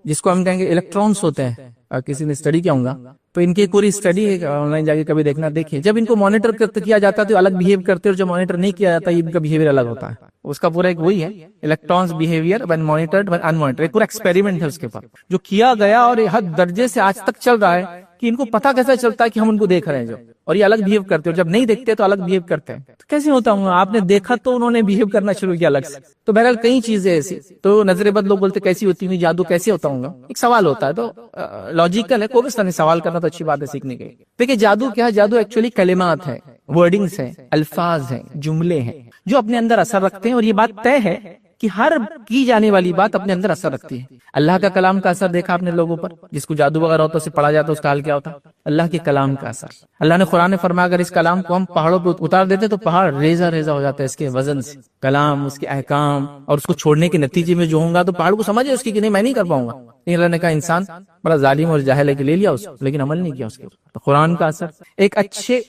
جس کو ہم کہیں گے الیکٹرانس ہوتے ہیں, کسی نے اسٹڈی کیا ہوگا تو ان کی پوری اسٹڈی ہے, آن لائن جا کے کبھی دیکھنا, دیکھیے جب ان کو مانیٹر کیا جاتا ہے تو الگ بہیو کرتے ہیں, اور جب مانیٹر نہیں کیا جاتا ان کا بہیویئر الگ ہوتا ہے. اس کا پورا ایک وہی ہے, electrons behaviour when monitored when unmonitored, ایک پورا ایکسپیریمنٹ ہے اس کے پاس جو کیا گیا, اور یہ حد درجے سے آج تک چل رہا ہے کہ ان کو پتا کیسا چلتا ہے کہ ہم ان کو دیکھ رہے ہیں جو, اور یہ الگ بہیو کرتے ہیں, اور جب نہیں دیکھتے تو الگ بہیو کرتے ہیں. تو کیسے ہوتا ہوں, آپ نے دیکھا تو انہوں نے بہیو کرنا شروع کیا الگ سے. تو بہرحال کئی چیزیں ایسی. تو نظر بد لوگ بولتے کیسی ہوتی ہوئی, جادو کیسے ہوتا ہوں گا, ایک سوال ہوتا ہے. تو لاجیکل ہے, کوئی بھی نہیں, سوال کرنا تو اچھی بات ہے سیکھنے کے. دیکھیں جادو کیا ہے, جادو ایکچولی کلمات ہے, ورڈنگز ہیں, الفاظ ہیں, جملے ہیں جو اپنے اندر اثر رکھتے ہیں. اور یہ بات طے ہے کہ ہر کی جانے والی بات اپنے اندر اثر رکھتی ہے. اللہ کا کلام کا اثر دیکھا آپ نے لوگوں پر، جس کو جادو وغیرہ ہوتا ہے اسے پڑھا جاتا ہے، اس کا حال کیا ہوتا ہے؟ اللہ کے کلام کا اثر. اللہ نے قرآن میں فرمایا اگر اس کلام کو ہم پہاڑوں پہ اتار دیتے تو پہاڑ ریزہ ریزہ ہو جاتا ہے اس کے وزن سے. کلام، اس کے احکام اور اس کو چھوڑنے کے نتیجے میں جو ہوں گا تو پہاڑ کو سمجھے اس کی کہ نہیں میں نہیں کر پاؤں گا. اللہ نے کہا انسان بڑا ظالم اور جاہل ہے کہ لے لیا اس کو، لیکن عمل نہیں کیا اس کے اوپر. تو قرآن کا اثر، ایک اچھے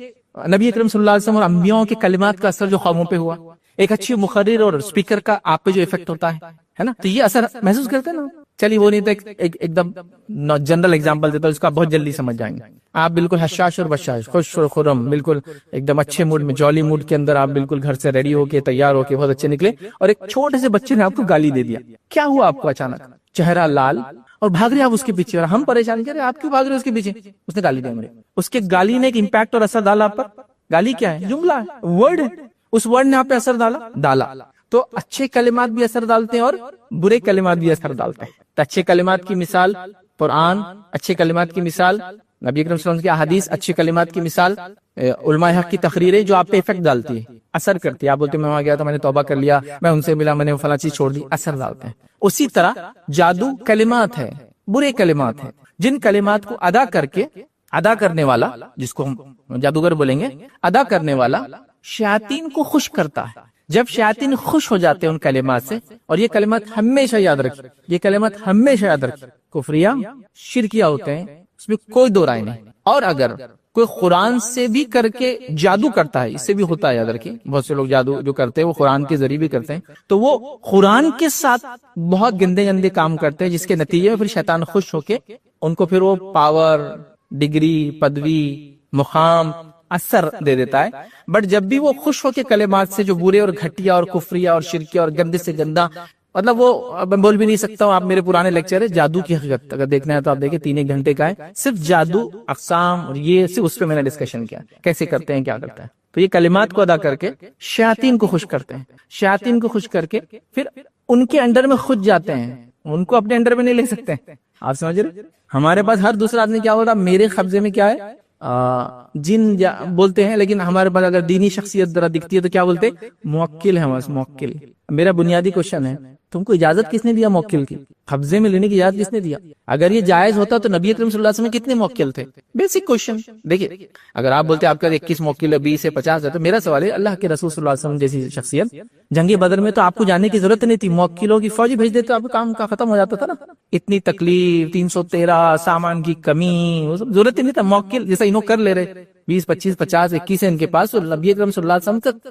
نبی اکرم صلی اللہ علیہ وسلم اور انبیاء کے کلمات کا اثر جو قوموں پہ ہوا، ایک اچھی مقرر اور اسپیکر کا آپ پہ جو ایفیکٹ ہوتا ہے نا، تو یہ اثر محسوس کرتے ہیں نا. چلیے وہ نہیں تو ایک دم جنرل ایگزامپل دیتا ہوں، اس کا بہت جلدی سمجھ جائیں گے. آپ بالکل حشاش اور بشاش، خوش اور خرم، بالکل ایک دم اچھے موڈ میں، جولی موڈ کے اندر آپ بالکل گھر سے ریڈی ہو کے تیار ہو کے بہت اچھے نکلے، اور ایک چھوٹے سے بچے نے آپ کو گالی دے دیا. کیا ہوا آپ کو؟ اچانک چہرہ لال اور بھاگ رہے آپ اس کے پیچھے، اور ہم پریشان کر رہے آپ کیوں بھاگ رہے اس کے پیچھے؟ اس نے گالی دی ہمارے. اس کے گالی نے ایک امپیکٹ اور اثر ڈالا آپ پر. گالی کیا ہے؟ جملہ ہے، ورڈ ہے. اس ورڈ نے آپ پہ اثر ڈالا. تو اچھے کلمات بھی اثر ڈالتے ہیں اور برے کلمات بھی اثر ڈالتے ہیں. تو اچھے کلمات کی مثال قرآن، اچھے کلمات کی مثال نبی اکرم صلی اللہ علیہ وسلم کی احادیث، اچھے کلمات کی مثال علماء حق کی تقریریں جو آپ پہ ایفیکٹ ڈالتی ہے، اثر کرتی ہے. آپ بولتے ہیں میں وہاں گیا تھا، میں نے توبہ کر لیا، میں ان سے ملا، میں نے فلاں چیز چھوڑ دی، اثر ڈالتے ہیں. اسی طرح جادو کلمات ہے، برے کلمات ہیں، جن کلمات کو ادا کرنے والا، جس کو ہم جادوگر بولیں گے، ادا کرنے والا شیاطین کو خوش کرتا ہے. جب شیاطین خوش ہو جاتے ہیں ان کلمات سے، اور یہ کلمات ہمیشہ یاد رکھیں، یہ کلمات ہمیشہ یاد رکھیں، کفریہ شرکیہ ہوتے ہیں، اس میں کوئی دو رائے نہیں. اور اگر کوئی قرآن سے بھی کر کے جادو کرتا ہے، اس سے بھی ہوتا ہے، یاد رکھیں بہت سے لوگ جادو جو کرتے ہیں وہ قرآن کے ذریعے بھی کرتے ہیں، تو وہ قرآن کے ساتھ بہت گندے گندے کام کرتے ہیں، جس کے نتیجے میں پھر شیطان خوش ہو کے ان کو پھر وہ پاور، ڈگری، پدوی، مقام، اثر دے دیتا ہے. بٹ جب بھی وہ خوش ہو کے کلمات سے جو برے اور گھٹیا اور کفریہ اور شرکیہ اور گندے سے گندا، مطلب وہ میں بول بھی نہیں سکتا ہوں. آپ میرے پرانے لیکچر ہے جادو کی حقیقت اگر دیکھنا ہے تو آپ دیکھیں، 3 گھنٹے کا ہے صرف جادو، اقسام، اور یہ صرف اس پہ میں نے ڈسکشن کیا کیسے کرتے ہیں، کیا کرتا ہے. تو یہ کلمات کو ادا کر کے شیاطین کو خوش کرتے ہیں، شیاطین کو خوش کر کے پھر ان کے انڈر میں خود جاتے ہیں، ان کو اپنے انڈر میں نہیں لے سکتے. آپ سمجھ رہے؟ ہمارے پاس ہر دوسرا آدمی کیا ہوتا، میرے قبضے میں کیا ہے، جن بولتے ہیں، لیکن ہمارے پاس اگر دینی شخصیت ذرا دکھتی ہے تو کیا بولتے؟ موکل ہے ہمارے، موکل. میرا بنیادی کوشچن ہے، تم کو اجازت کس نے دیا موکل کی؟ قبضے میں لینے کی اجازت کس نے دیا؟ اگر یہ جائز ہوتا تو نبی اکرم صلی اللہ علیہ وسلم کتنے موکل تھے؟ Basic question. دیکھیے اگر آپ بولتے آپ کا 21 موکل ہے، 20 ہے، 50 ہے، تو میرا سوال ہے اللہ کے رسول صلی اللہ علیہ وسلم جیسی شخصیت جنگ بدر میں تو آپ کو جانے کی ضرورت نہیں تھی، موکلوں کی فوج بھیج دیتے آپ کا کام کا ختم ہو جاتا تھا نا. اتنی تکلیف، 313 سامان کی کمی، وہ سب ضرورت ہی نہیں تھا. موکل جیسا انہوں کر لے رہے 20 25 50 21 ہے ان کے پاس، اور نبی اکرم صلی اللہ علیہ وسلم کا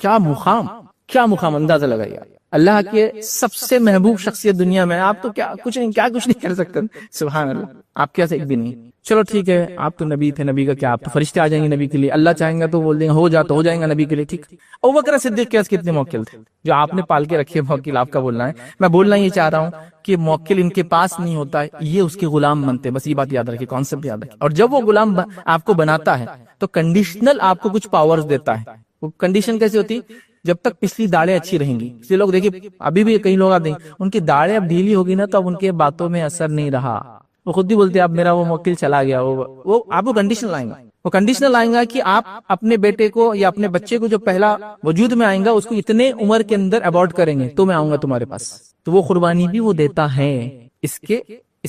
کیا مقام اندازہ لگائیے. اللہ کے سب سے محبوب شخصیت دنیا میں، آپ تو کیا کچھ نہیں کر سکتے. سبحان اللہ، آپ کیا سے ایک بھی نہیں. چلو ٹھیک ہے، آپ تو نبی تھے، نبی کا کیا، آپ تو فرشتے آ جائیں گے نبی کے لیے، اللہ چاہیں گا تو بول دیں گے ہو جائیں گا نبی کے لیے. ٹھیک. ابوبکر صدیق کے کتنے موکل تھے جو آپ نے پال کے رکھے موکل، آپ کا بولنا ہے. میں بولنا یہ چاہ رہا ہوں کہ موکل ان کے پاس نہیں ہوتا ہے، یہ اس کے غلام بنتے. بس یہ بات یاد رکھیں، کانسیپٹ یاد رکھیں. اور جب وہ غلام آپ کو بناتا ہے تو کنڈیشنل آپ کو کچھ پاورز دیتا ہے. وہ کنڈیشن کیسے ہوتی؟ جب تک پچھلی داڑیں اچھی رہیں گی. اس لیے لوگ دیکھیے ابھی بھی کئی لوگ آتے ہیں ان کی داڑیں اب ڈھیلی ہوگی نا تو اب ان کے باتوں میں اثر نہیں رہا، وہ خود بھی بولتے ہیں اب میرا وہ موکل چلا گیا. وہ آپ کو کنڈیشن لائیں گا، وہ کنڈیشنل آئیں گا کہ آپ اپنے بیٹے کو یا اپنے بچے کو جو پہلا وجود میں آئیں گا اس کو اتنے عمر کے اندر ابورٹ کریں گے تو میں آؤں گا تمہارے پاس. تو وہ قربانی بھی وہ دیتا ہے اس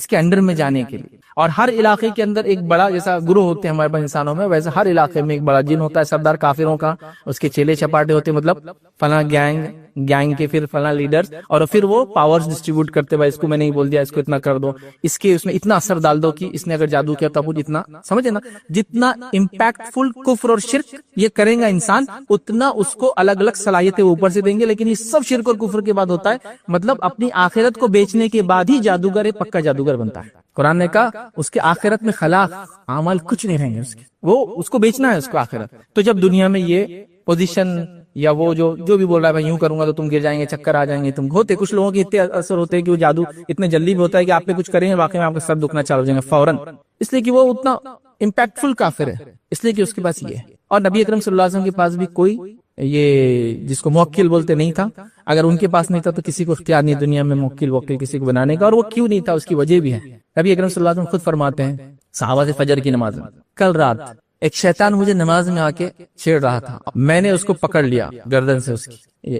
کے انڈر میں جانے کے لیے. اور ہر علاقے کے اندر ایک بڑا، جیسا گروہ ہوتے ہیں ہمارے پاس انسانوں میں، ویسے ہر علاقے میں ایک بڑا جن ہوتا ہے، سردار کافروں کا، اس کے چیلے چپاٹے ہوتے ہیں، مطلب فلاں گینگ کے پھر فلاں لیڈرز، اور پھر وہ پاورز ڈسٹریبیوٹ کرتے، بھائی اس کو میں نہیں بول دیا، اس کو اتنا کر دو، اس میں اتنا اثر ڈال دو کہ اس نے اگر جادو کیا تو جتنا سمجھے نا، جتنا امپیکٹ فل کفر اور شرک یہ کرے گا انسان، اتنا اس کو الگ الگ صلاحیتیں اوپر سے دیں گے. لیکن یہ سب شرک اور کفر کے بعد ہوتا ہے، مطلب اپنی آخرت کو بیچنے کے بعد ہی جادوگر ایک پکا جادوگر بنتا ہے. قرآن نے کہا اس کے آخرت میں خلاق اعمال کچھ نہیں رہیں گے اس کے، وہ اس کو بیچنا ہے اس کو آخرت. تو جب دنیا میں یہ پوزیشن یا وہ جو بھی بول رہا ہے بھائی یوں کروں گا تو تم گر جائیں گے، چکر آ جائیں گے، تم ہوتے کچھ لوگوں کے اتنے اثر ہوتے ہیں کہ وہ جادو اتنے جلدی بھی ہوتا ہے کہ آپ پہ کچھ کریں گے واقعی میں آپ کا سر دکھنا چالو ہو جائے گا فوراً، اس لیے کہ وہ اتنا امپیکٹفل کافر ہے، اس لیے کہ اس کے پاس یہ ہے. اور نبی اکرم صلی اللہ علیہ وسلم کے پاس بھی کوئی یہ جس کو موکل بولتے نہیں تھا. اگر ان کے پاس نہیں تھا تو کسی کو اختیار نہیں دنیا میں موکل کسی کو بنانے کا. اور وہ کیوں نہیں تھا اس کی وجہ بھی ہے. نبی اکرم صلی اللہ علیہ وسلم خود فرماتے ہیں صحابہ سے فجر کی نماز میں، کل رات ایک شیطان مجھے نماز میں آ کے چھیڑ رہا تھا، میں نے اس کو پکڑ لیا گردن سے اس کی، یہ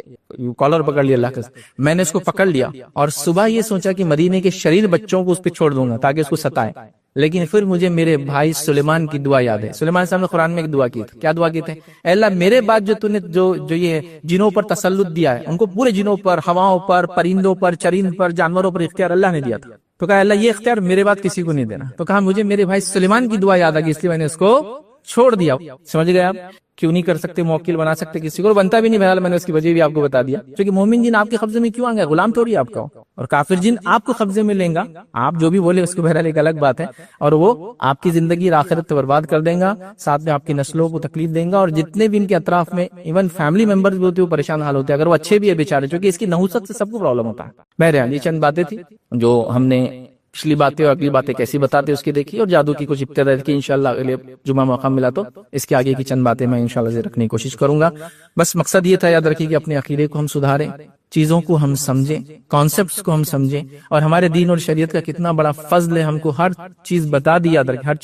کالر پکڑ لیا اللہ کا، میں نے اس کو پکڑ لیا اور صبح یہ سوچا کہ مدینے کے شریر بچوں کو اس پہ چھوڑ دوں گا تاکہ اس کو ستائے، لیکن پھر مجھے میرے بھائی سلیمان کی دعا یاد ہے۔ سلیمان صاحب نے قرآن میں ایک دعا کی تھی، کیا دعا کی تھی؟ اے اللہ میرے بعد جو تو نے جو یہ جنوں پر تسلط دیا ہے، ان کو پورے جنوں پر، ہواؤں پر، پرندوں پر، چرند پر، جانوروں پر اختیار اللہ نے دیا تھا، تو کہا اللہ یہ اختیار میرے بعد کسی کو نہیں دینا، تو کہا مجھے میرے بھائی سلیمان کی دعا یاد آ گئی اس لیے میں نے اس کو چھوڑ دیا۔ سمجھ گئے آپ؟ کیوں نہیں کر سکتے، موکل بنا سکتے کسی کو، بنتا بھی نہیں، بہرحال میں نے اس کی وجہ بھی آپ کو بتا دیا، کیونکہ مومن جن آپ کے قبضے میں کیوں آئیں گے، غلام تھوڑی آپ کا ہو، اور کافر جن آپ کو قبضے میں لیں گا، آپ جو بھی بولے اس کو بہرحال ایک الگ بات ہے، اور وہ آپ کی زندگی اور آخرت برباد کر دیں گا، ساتھ میں آپ کی نسلوں کو تکلیف دیں گا، اور جتنے بھی ان کے اطراف میں ایون فیملی ممبرز بھی ہوتے ہیں وہ پریشان حال ہوتے ہیں، اگر وہ اچھے بھی ہے بیچارے، کیونکہ اس کی نحوست سے سب کو پرابلم ہوتا ہے۔ بہرحال یہ چند باتیں تھی جو ہم نے پچھلی باتیں اور اگلی باتیں کیسی بتاتے اس کی دیکھی، اور جادو کی کچھ ابتدا کی، انشاءاللہ اگلے جمعہ موقع ملا تو اس کے آگے کی چند باتیں میں انشاءاللہ رکھنے کی کوشش کروں گا۔ بس مقصد یہ تھا، یاد رکھیے کہ اپنے عقیدے کو ہم سدھاریں، چیزوں کو ہم سمجھیں، کانسیپٹس کو ہم سمجھیں، اور ہمارے دین اور شریعت کا کتنا بڑا فضل ہے، ہم کو ہر چیز بتا دی، یاد رکھیں ہر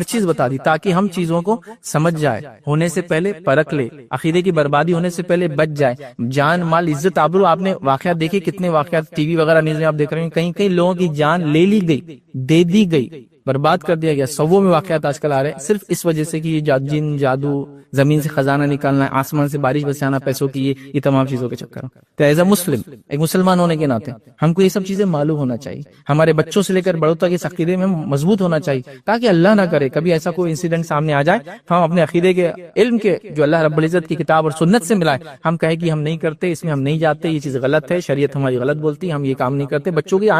چیز بتا دی تاکہ ہم چیزوں کو سمجھ جائے، ہونے سے پہلے پرکھ لے، عقیدے کی بربادی ہونے سے پہلے بچ جائے، جان مال عزت آبرو۔ آپ نے واقعات دیکھے، کتنے واقعات ٹی وی وغیرہ نیوز میں آپ دیکھ رہے ہیں، کہیں لوگوں کی جان لے لی گئی، دے دی گئی، برباد کر دیا گیا، سووں میں واقعات آج کل آ رہے ہیں، صرف اس وجہ سے کہ یہ جن جادو، زمین سے خزانہ نکالنا، آسمان سے بارش برسانا، پیسوں کی یہ تمام چیزوں کے چکر۔ تو ایز اے مسلم، ایک مسلمان ہونے کے ناطے ہم کو یہ سب چیزیں معلوم ہونا چاہیے، ہمارے بچوں سے لے کر بڑوں تک اس عقیدے میں مضبوط ہونا چاہیے، تاکہ اللہ نہ کرے کبھی ایسا کوئی انسیڈنٹ سامنے آ جائے، ہم اپنے عقیدے کے علم کے جو اللہ رب العزت کی کتاب اور سنت سے ملائے، ہم کہیں کہ ہم نہیں کرتے، اس میں ہم نہیں جاتے، یہ چیز غلط ہے، شریعت ہماری غلط بولتی، ہم یہ کام نہیں کرتے، بچوں کی